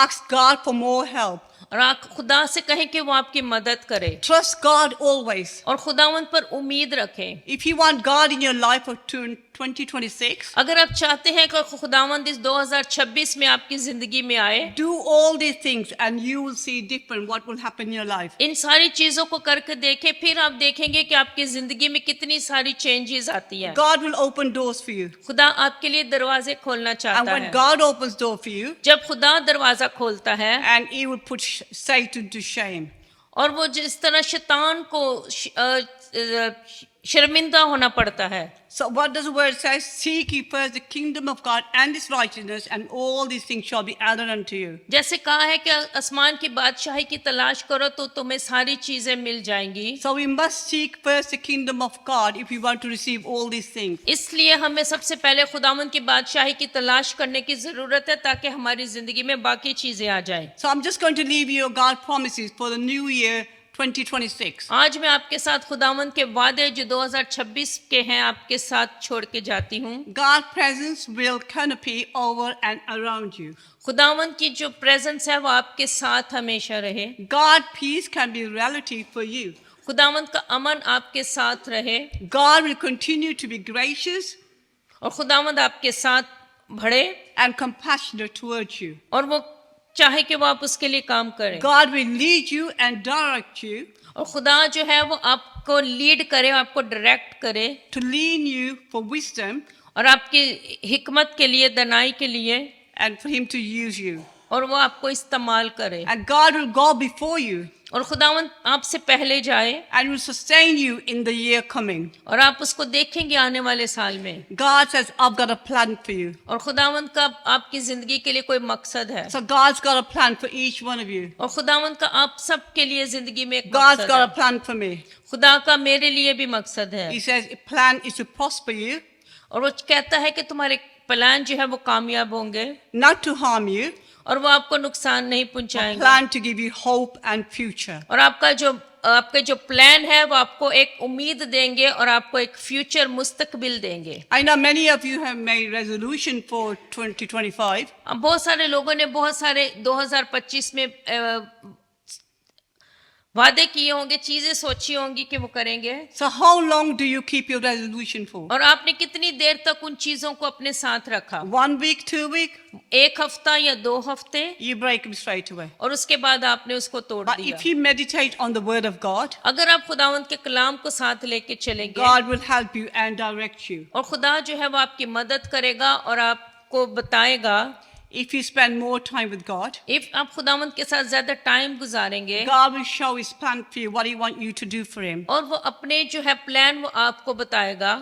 Ask God for more help. और आप खुदा से कहें कि वो आपकी मदद करे। Trust God always. और खुदावंद पर उम्मीद रखें। If you want God in your life for 2026, अगर आप चाहते हैं कि खुदावंद इस 2026 में आपकी जिंदगी में आए, do all these things and you will see different what will happen in your life. इन सारी चीजों को करके देखें, फिर आप देखेंगे कि आपकी जिंदगी में कितनी सारी चेंजेस आती हैं। God will open doors for you. खुदा आपके लिए दरवाजे खोलना And चाहता when है। God opens door for you, जब खुदा दरवाजा खोलता है, and he will put Satan to shame. और वो जिस तरह शैतान को शर्मिंदा होना पड़ता है। So what does the word say? Seek ye first the kingdom of God and his righteousness, and all these things shall be added unto you. जैसे कहा है कि आसमान की बादशाही की तलाश करो तो तुम्हें सारी चीजें मिल जाएंगी। So we must seek first the kingdom of God if we want to receive all these things. इसलिए हमें सबसे पहले खुदावंद की बादशाही की तलाश करने की जरूरत है, ताकि हमारी जिंदगी में बाकी चीजें आ जाएं। So I'm just going to leave you God promises for the new year 2026. आज मैं आपके साथ खुदावंद के वादे जो 2026 के हैं आपके साथ छोड़ के जाती हूँ। God's presence will canopy over and around you. खुदावंद की जो प्रेजेंस है वो आपके साथ हमेशा रहे। God peace can be reality for you. खुदावंद का अमन आपके साथ रहे। God will continue to be gracious और खुदावंद आपके साथ बढ़े and compassionate towards you. और वो चाहे कि वो आप उसके लिए काम करें। God will lead you and direct you, और खुदा जो है वो आपको लीड करे, आपको डायरेक्ट करे, to lean you for wisdom, और आपकी हिकमत के लिए, दनाई के लिए, and for him to use you. और वो आपको इस्तेमाल करे। And God will go before you और खुदावंद आपसे पहले जाए and will sustain you in the year coming. और आप उसको देखेंगे आने वाले साल में। God says, I've got a plan for you. और खुदावंद का आपकी जिंदगी के लिए कोई मकसद है। So God's got a plan for each one of you. और खुदावंद का आप सब के लिए जिंदगी में एक God's मकसद got है। a plan for me. खुदा का मेरे लिए भी मकसद है। He says, a plan is to prosper you, और वो कहता है कि तुम्हारे प्लान जो है वो कामयाब होंगे, not to harm you, और वो आपको नुकसान नहीं a पहुंचाएंगे। plan to give you hope and future. और आपके जो प्लान है वो आपको एक उम्मीद देंगे और आपको एक फ्यूचर मुस्तकबिल देंगे। I know many of you have made resolution for 2025. अब बहुत सारे लोगों ने बहुत सारे 2025 में वादे किए होंगे, चीजें सोची होंगी कि वो करेंगे। So how long do you keep your resolution for? और आपने कितनी देर तक उन चीजों को अपने साथ रखा? 1 week, 2 weeks? एक हफ्ता या 2 हफ्ते? You break them straight away. और उसके बाद आपने उसको तोड़ But दिया। if you meditate on the word of God, अगर आप खुदावंद के कलाम को साथ लेके चलेंगे, God will help you and direct you. और खुदा जो है वो आपकी मदद करेगा और आपको बताएगा। If you spend more time with God, if आप खुदावंद के साथ ज्यादा time गुजारेंगे, God will show his plan for you, what he wants you to do for him. और वो अपने जो है प्लान वो आपको बताएगा,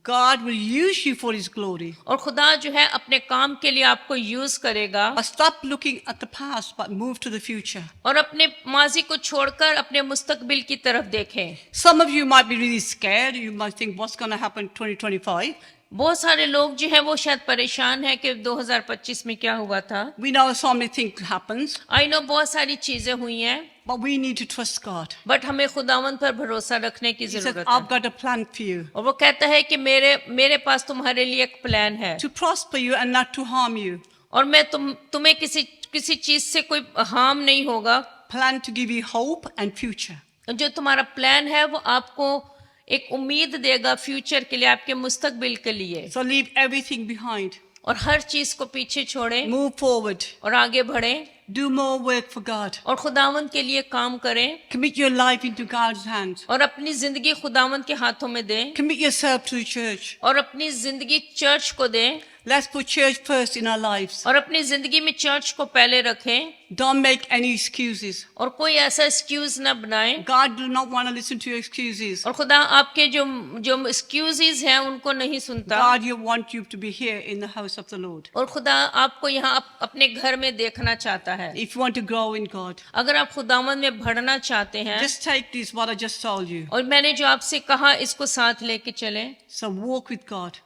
God will use you for his glory. और खुदा जो है अपने काम के लिए आपको यूज करेगा। But stop looking at the past, but move to the future. और अपने माजी को छोड़कर अपने मुस्तकबिल की तरफ देखें। Some of you might be really scared. You might think, what's going to happen in 2025? बहुत सारे लोग जो है वो शायद परेशान है कि 2025 में क्या हुआ था। We know so many things happens, I know बहुत सारी चीजें हुई हैं, but we need to trust God. But हमें खुदावंद पर भरोसा रखने की He says, जरूरत I've है। got a plan for you, और वो कहता है कि मेरे पास तुम्हारे लिए एक प्लान है, to prosper you and not to harm you. और मैं तुम्हें किसी चीज से कोई हार्म नहीं होगा। Plan to give you hope and future. जो तुम्हारा प्लान है वो आपको एक उम्मीद देगा फ्यूचर के लिए, आपके मुस्तकबिल के लिए। So leave everything behind. और हर चीज को पीछे छोड़ें Move forward. और आगे बढ़ें Do more work for God. और खुदावंद के लिए काम करें Commit your life into God's hands. और अपनी जिंदगी खुदावंद के हाथों में दें Commit yourself to the church. और अपनी जिंदगी चर्च को दें Let's put church first in our lives. और अपनी जिंदगी में चर्च को पहले रखें Don't make any excuses. और कोई ऐसा एक्सक्यूज ना बनाएं। God do not want to listen to your excuses. और खुदा आपके जो जो एक्सक्यूजेस हैं उनको नहीं सुनता। God, you want you to be here in the house of the Lord. और खुदा आपको यहाँ अपने घर में देखना चाहता है। If you want to grow in God, अगर आप खुदावंद में बढ़ना चाहते हैं just take this, what I just told you. और मैंने जो आपसे कहा इसको साथ लेके चलें, So walk with God.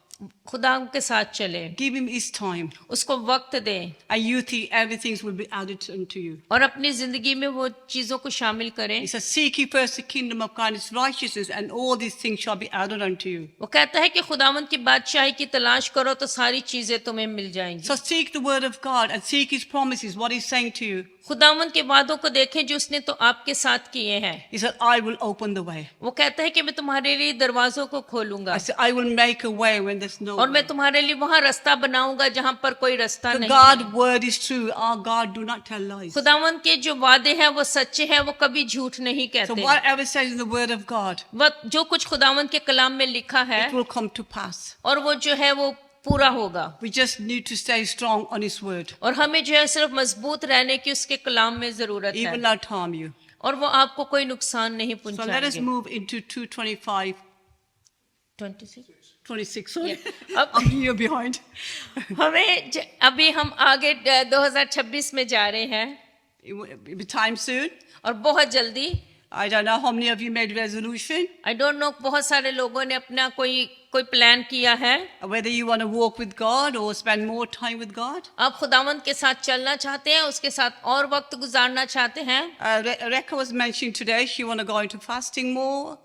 खुदा के साथ चलें, Give him his time. उसको वक्त दें And you think everything will be added unto you. और अपनी जिंदगी में वो चीजों को शामिल करें। He says, seek ye first the kingdom of God, his righteousness, and all these things shall be added unto you. वो कहता है कि खुदावंद की बादशाही की तलाश करो तो सारी चीजें तुम्हें मिल जाएंगी। So seek the word of God and seek his promises, what he's saying to you. खुदावंद के वादों को देखें जो उसने तो आपके साथ किए हैं। He said, I will open the way. वो कहता है कि मैं तुम्हारे लिए दरवाजों को खोलूंगा I said, I will make a way when there's no और मैं way. तुम्हारे लिए वहां रास्ता बनाऊंगा जहां पर कोई रास्ता The नहीं God है। word is true. Our God do not tell lies. खुदावंद के जो वादे हैं वो सच्चे हैं, वो कभी झूठ नहीं So कहते। whatever says in the word of God, जो कुछ खुदावंद के कलाम में लिखा है it will come to pass. और वो जो है वो पूरा होगा। We just need to stay strong on his word. और हमें जो है सिर्फ मजबूत रहने की उसके कलाम में जरूरत He will है not harm you. और वो आपको कोई नुकसान नहीं So let us पहुंचाएंगे। move into 225, 26 26. Sorry. अब I'm here behind. अभी हम आगे 2026 में जा रहे हैं It will be time soon. और बहुत जल्दी। I don't know how many of you made resolution, I don't know, बहुत सारे लोगों ने अपना कोई प्लान किया है। whether you want to walk with God or spend more time with God. आप खुदावंद के साथ चलना चाहते हैं, उसके साथ और वक्त गुजारना चाहते हैं। Rekha was mentioning today she want to go into fasting more.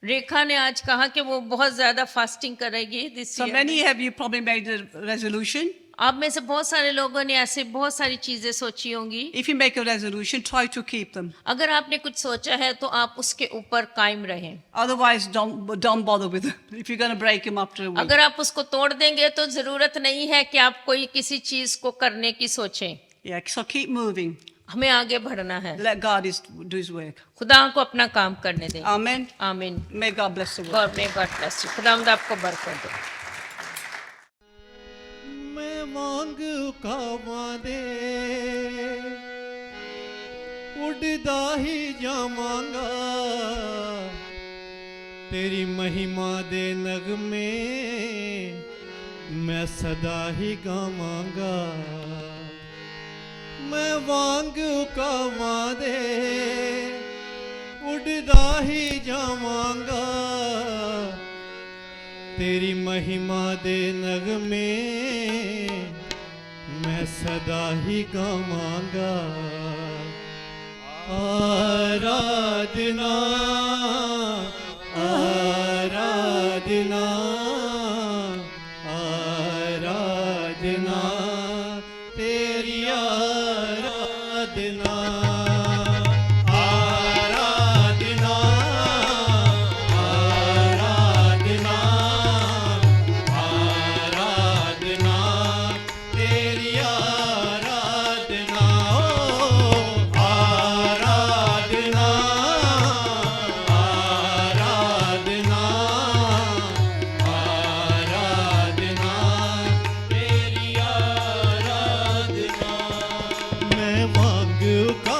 रेखा ने आज कहा कि वो बहुत ज्यादा फास्टिंग करेगी this So many of you probably made a resolution. आप में से बहुत सारे लोगों ने ऐसे बहुत सारी चीजें सोची होंगी। If you make a resolution, try to keep them. अगर आपने कुछ सोचा है तो आप उसके ऊपर कायम रहें। Otherwise, don't bother with them. If you're going to break them after a week. अगर आप उसको तोड़ देंगे तो जरूरत नहीं है कि आप कोई किसी चीज को करने की सोचें। Yeah, so keep moving. हमें आगे बढ़ना है, Let God do his work. खुदा को अपना काम करने दें। Amen. आमीन। May God bless the world. God bless you. खुदावंद आपको बरकत दे। मैं मांग कावां दे उड़दा ही जावांगा तेरी महिमा दे नगमे मैं सदा ही गावांगा मैं वांग कावां दे उड़दा ही जावांगा तेरी महिमा दे नगमे मैं सदा ही गावांगा आराधना आराधना आराधना तेरी आराधना आराधना आराधना आराधना तेरी आराधना आराधना आराधना आराधना तेरी आराधना मैं मांग का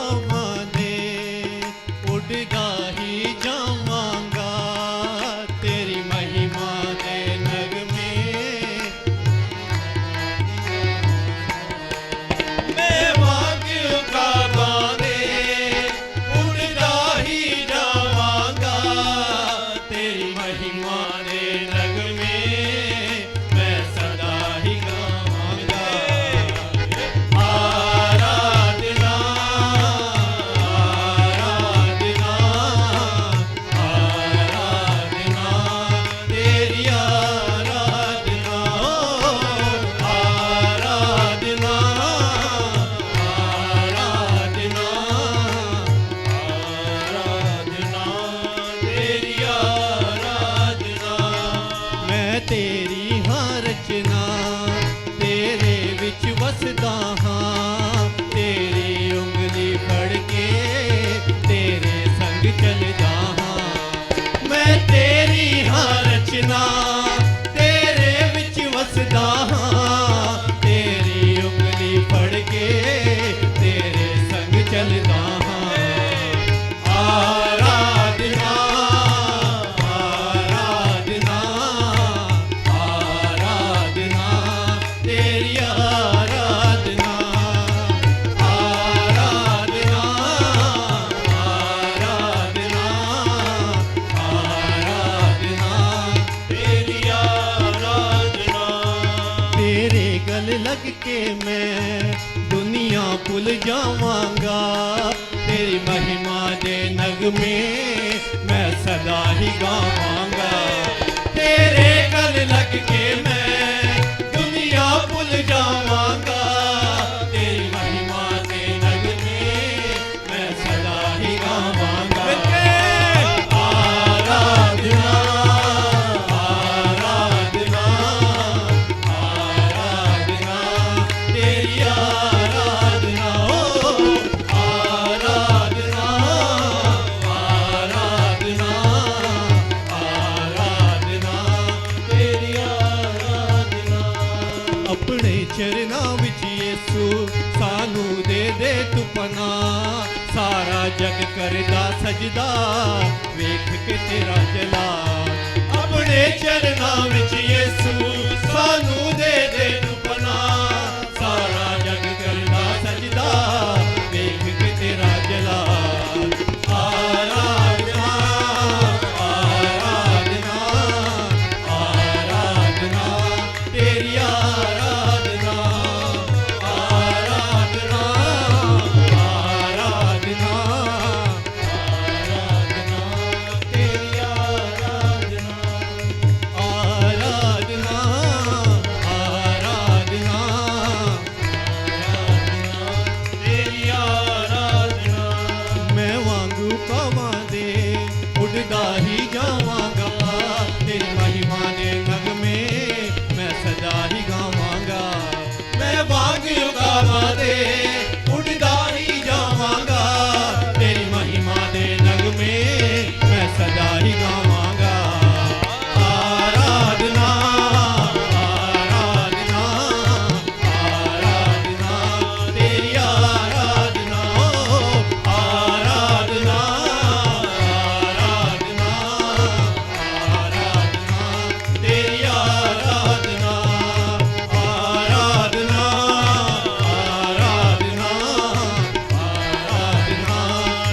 गल लग के मैं दुनिया भुल जावांगा तेरी महिमा दे नगमे मैं सदा ही गावांगा तेरे गल लग के मैं दुनिया भुल जावांगा तेरी महिमा दे नगमे मैं सदा ही गावांगा आराधना आराधना आराधना तेरी आराधना ओ आराधना आराधना आराधना तेरी आराधना अपने चरना विच यीशु सानू दे तू पनाह सारा जग करदा सजदा वेख के तेरा जलाल अपने चरना विच यीशु सानू दे तू पनाह सारा जग करदा सजदा वेख के तेरा जलाल आराधना आराधना आराधना तेरी आराधना आराधना आराधना आराधना तेरी आराधना आराधना आराधना आराधना तेरी आराधना मैं वांगू पावां दे उड़दा ही जावांगा तेरी महिमा दे नगमे मैं सदा ही गावांगा मैं वांगू पावां दे उड़दा ही जावांगा तेरी महिमा दे नगमे मैं सदा ही गावांगा आराधना आराधना आराधना तेरी आराधना आराधना आराधना आराधना तेरी आराधना आराधना आराधना आराधना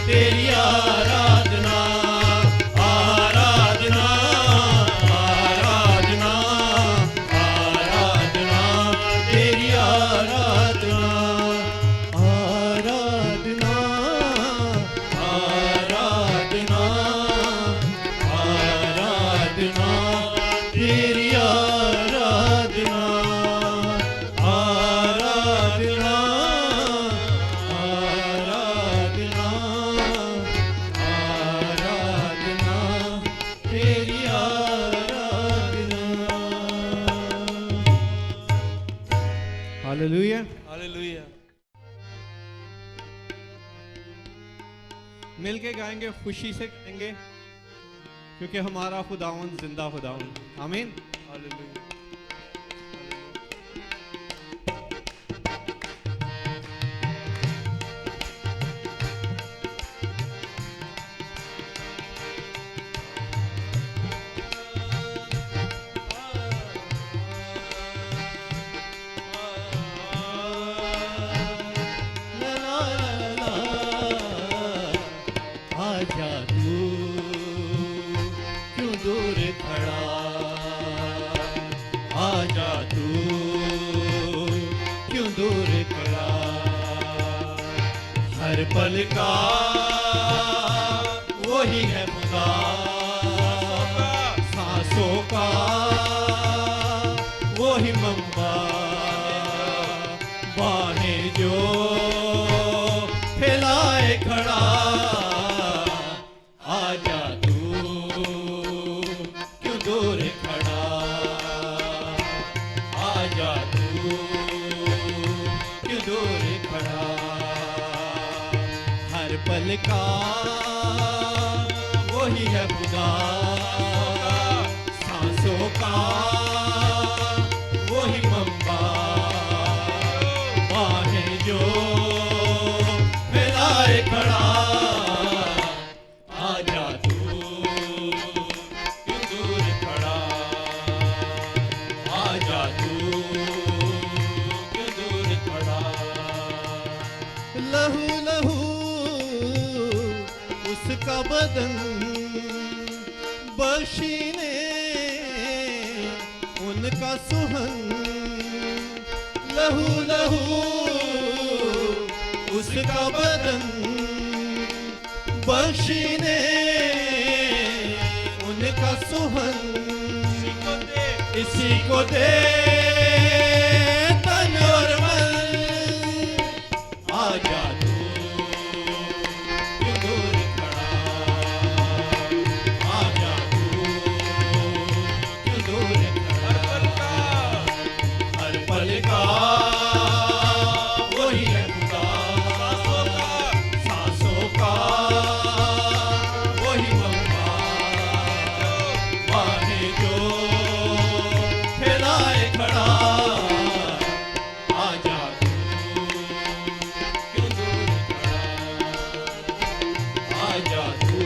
तेरी आराधना आराधना आराधना आराधना तेरी आराधना आराधना आराधना आराधना तेरी आराधना आराधना आराधना आराधना तेरी आराधना हालेलुया हालेलुया। मिल के गाएंगे खुशी से गाएंगे क्योंकि हमारा खुदावन जिंदा खुदावन आमीन हालेलुया। ला ला ला आजा तू क्यों दूर खड़ा आजा तू क्यों दूर खड़ा हर पल का वही है खुदा सांसों का वही मम्मा बाहें जो फैलाए खड़ा आजा तू क्यों दूर खड़ा आजा तू क्यों दूर खड़ा हर पल का वही है खुदा सांसों का वही मम्मा बाहें जो फैलाए खड़ा आजा तू क्यों दूर खड़ा आजा तू क्यों दूर खड़ा लहू लहू उसका बदन बशीने उनका सुहन लहू लहू उसका बदन बख्शीने उनका सुहन इसी को दे तन और मन आजा तू क्यों दूर खड़ा आजा तू क्यों दूर खड़ा हर पल का वही है खुदा सांसों का वही ममता बाहें जो फैलाए खड़ा आजा तू क्यों दूर खड़ा आजा तू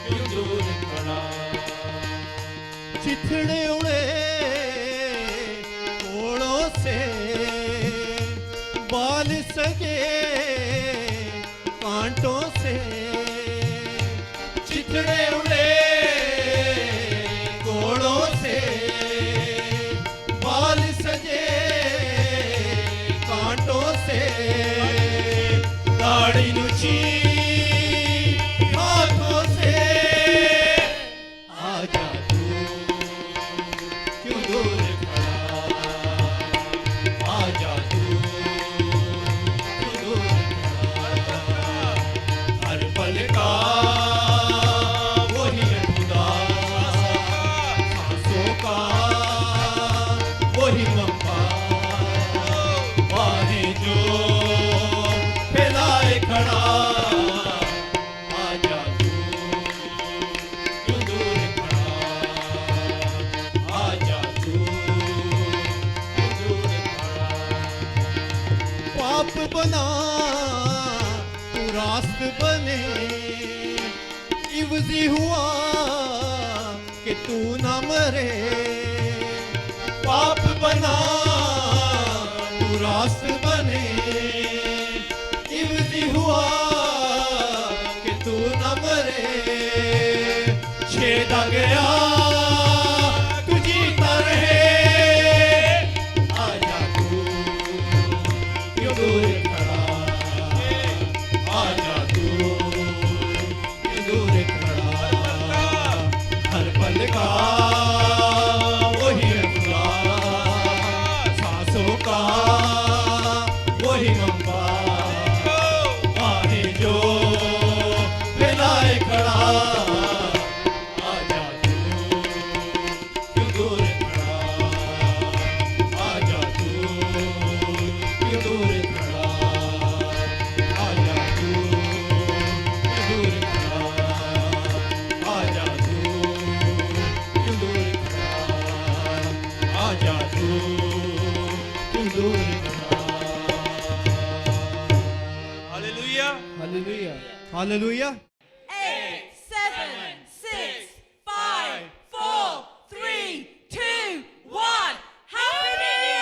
क्यों दूर खड़ा चिथड़े उड़े कोड़ों से बाल सजे कांटों से चिथड़े उड़े कोड़ों से बाल सजे कांटों से दाढ़ी नुची हाथों से आजा तू क्यों दूर खड़ा आजा तू क्यों दूर खड़ा हर पल का वही है खुदा सांसों का वही ममता बाहें जो फैलाए खड़ा आजा तू क्यों दूर खड़ा आजा तू क्यों दूर खड़ा पाप बना तू रास्त बने इवजी हुआ कि तू ना मरे पाप बना तू रास्त बने इवजी हुआ कि तू ना मरे छेदा गया तू जीता रहे आजा तू क्यों दूर खड़ा आजा तू क्यों दूर खड़ा हर पल का वही है खुदा सांसों का वही ममता बाहें जो फैलाए खड़ा आजा तू क्यों दूर खड़ा आजा तू क्यों दूर खड़ा आजा तू क्यों दूर खड़ा आजा तू क्यों दूर खड़ा आजा तू क्यों दूर खड़ा hallelujah hallelujah hallelujah 8, 7, 6, 5, 4, 3, 2, 1. Happy New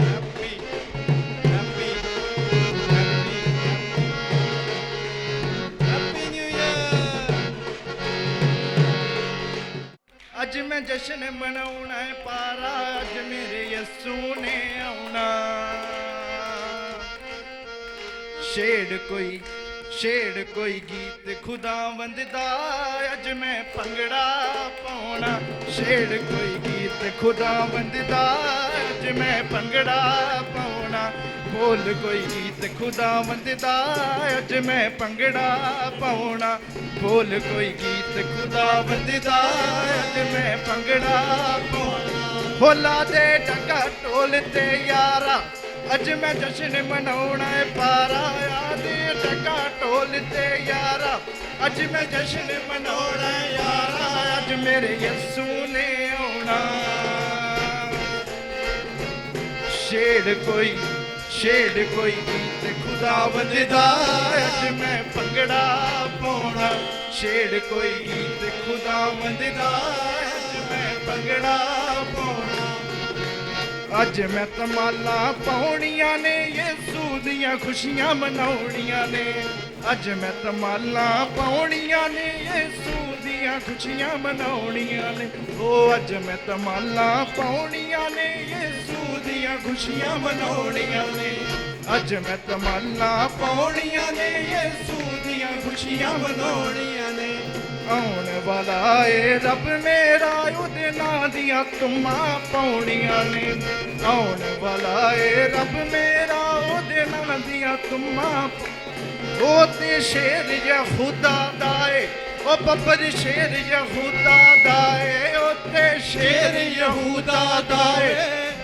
Happy, happy, happy New Year. ਅੱਜ ਮੈਂ ਜਸ਼ਨ ਮਨਾਉਣਾ ਹੈ ਪਾਰਾ ਅੱਜ ਮੇਰੇ ਯਿਸੂ ਨੇ ਆਉਣਾ ਛੇੜ ਕੋਈ ਗੀਤ ਖੁਦਾਵੰਦ ਦਾ ਅੱਜ ਮੈਂ ਭੰਗੜਾ ਪਾਉਣਾ ਛੇੜ ਕੋਈ ਗੀਤ ਖੁਦਾਵੰਦ ਦਾ ਅੱਜ ਮੈਂ ਭੰਗੜਾ ਪਾਉਣਾ ਬੋਲ ਕੋਈ ਗੀਤ ਖੁਦਾਵੰਦ ਦਾ ਅੱਜ ਮੈਂ ਭੰਗੜਾ ਪਾਉਣਾ ਬੋਲ ਕੋਈ ਗੀਤ ਖੁਦਾਵੰਦ ਦਾ ਅੱਜ ਮੈਂ ਭੰਗੜਾ ਪਾਉਣਾ ਹੋਲਾ ਦੇ ਡੱਗਾ ਢੋਲ ਤੇ ਯਾਰਾ ਅੱਜ ਮੈਂ ਜਸ਼ਨ ਮਨਾਉਣਾ ਏ ਪਾਰਾ ਦੇ ਡੱਗਾ ਢੋਲ ਤੇ ਯਾਰਾ ਅੱਜ ਮੈਂ ਜਸ਼ਨ ਮਨਾਉਣਾ ਯਾਰਾ ਅੱਜ ਮੇਰੇ ਯਿਸੂ ਨੇ ਆਉਣਾ ਛੇੜ ਕੋਈ ਗੀਤ ਖੁਦਾਵੰਦ ਦਾ ਅੱਜ ਮੈਂ ਭੰਗੜਾ ਪਾਉਣਾ ਛੇੜ ਕੋਈ ਗੀਤ ਖੁਦਾਵੰਦ ਦਾ ਅੱਜ ਮੈਂ ਭੰਗੜਾ ਪਾਉਣਾ ਅੱਜ ਮੈਂ ਤਮਾਲਾ ਪਾਉਣੀਆਂ ਨੇ ਯਿਸੂ ਦੀਆਂ ਖੁਸ਼ੀਆਂ ਮਨਾਉਣੀਆਂ ਨੇ ਅੱਜ ਮੈਂ ਧਮਾਲਾਂ ਪਾਉਣੀਆਂ ਨੇ ਯਿਸੂ ਦੀਆਂ ਖੁਸ਼ੀਆਂ ਮਨਾਉਣੀਆਂ ਨੇ ਉਹ ਅੱਜ ਮੈਂ ਧਮਾਲਾਂ ਪਾਉਣੀਆਂ ਨੇ ਯਿਸੂ ਦੀਆਂ ਖੁਸ਼ੀਆਂ ਮਨਾਉਣੀਆਂ ਨੇ ਅੱਜ ਮੈਂ ਧਮਾਲਾਂ ਪਾਉਣੀਆਂ ਨੇ ਯਿਸੂ ਦੀਆਂ ਖੁਸ਼ੀਆਂ ਮਨਾਉਣੀਆਂ ਨੇ ਆਉਣ ਵਾਲਾ ਏ ਰੱਬ ਮੇਰਾ ਉਹਦੇ ਨਾਂ ਦੀਆਂ ਧੁੰਮਾਂ ਪਾਉਣੀਆਂ ਨੇ ਆਉਣ ਵਾਲਾ ਏ ਰੱਬ ਮੇਰਾ ਉਹਦੇ ਨਾਂ ਦੀਆਂ ਧੁੰਮਾਂ ਉਹ ਤੇ ਸ਼ੇਰ ਯਹੂਦਾ ਦਾ ਏ ਉਹ ਬੱਬਰ ਸ਼ੇਰ ਯਹੂਦਾ ਦਾ ਏ ਉਹ ਤੇ ਸ਼ੇਰ ਯਹੂਦਾ ਦਾ ਏ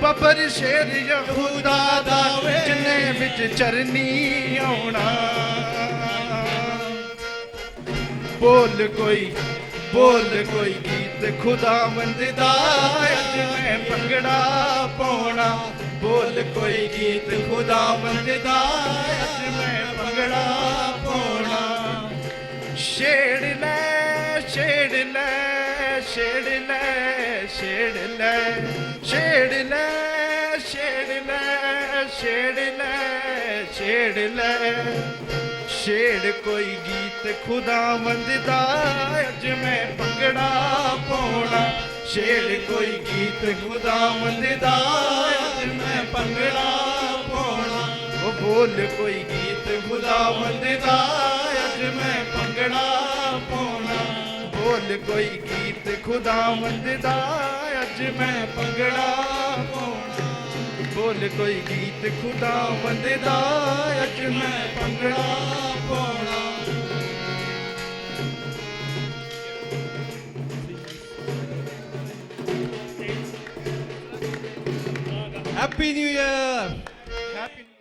ਬੱਬਰ ਸ਼ੇਰ ਯਹੂਦਾ ਦਾ ਜਿੰਨੇ ਵਿੱਚ ਚਰਨੀ ਆਉਣਾ ਬੋਲ ਕੋਈ ਗੀਤ ਖੁਦਾਵੰਦ ਦਾ ਅੱਜ ਮੈਂ ਭੰਗੜਾ ਪਾਉਣਾ ਬੋਲ ਕੋਈ ਗੀਤ ਖੁਦਾਵੰਦ ਦਾ ਅੱਜ ਮੈਂ ਭੰਗੜਾ ਪਾਉਣਾ ਛੇੜ ਲੈ ਛੇੜ ਲੈ ਛੇੜ ਲੈ ਛੇੜ ਲੈ ਛੇੜ ਲੈ ਛੇੜ ਲੈ ਛੇੜ ਲੈ ਛੇੜ ਲੈ ਛੇੜ ਕੋਈ ਗੀਤ ਖੁਦਾਵੰਦ ਦਾ ਅੱਜ ਮੈਂ ਭੰਗੜਾ ਪਾਉਣਾ ਛੇੜ ਕੋਈ ਗੀਤ ਖੁਦਾਵੰਦ ਦਾ ਅੱਜ ਮੈਂ ਭੰਗੜਾ ਪਾਉਣਾ ਉਹ ਬੋਲ ਕੋਈ ਗੀਤ ਖੁਦਾਵੰਦ ਦਾ ਅੱਜ ਮੈਂ ਭੰਗੜਾ ਪਾਉਣਾ ਬੋਲ ਕੋਈ ਗੀਤ ਖੁਦਾਵੰਦ ਦਾ ਅੱਜ ਮੈਂ ਭੰਗੜਾ ਪਾਉਣਾ ਬੋਲ ਕੋਈ ਗੀਤ ਖੁਦਾਵੰਦ ਦਾ ਅੱਜ ਮੈਂ ਭੰਗੜਾ ਪਾਉਣਾ Happy New Year! Happy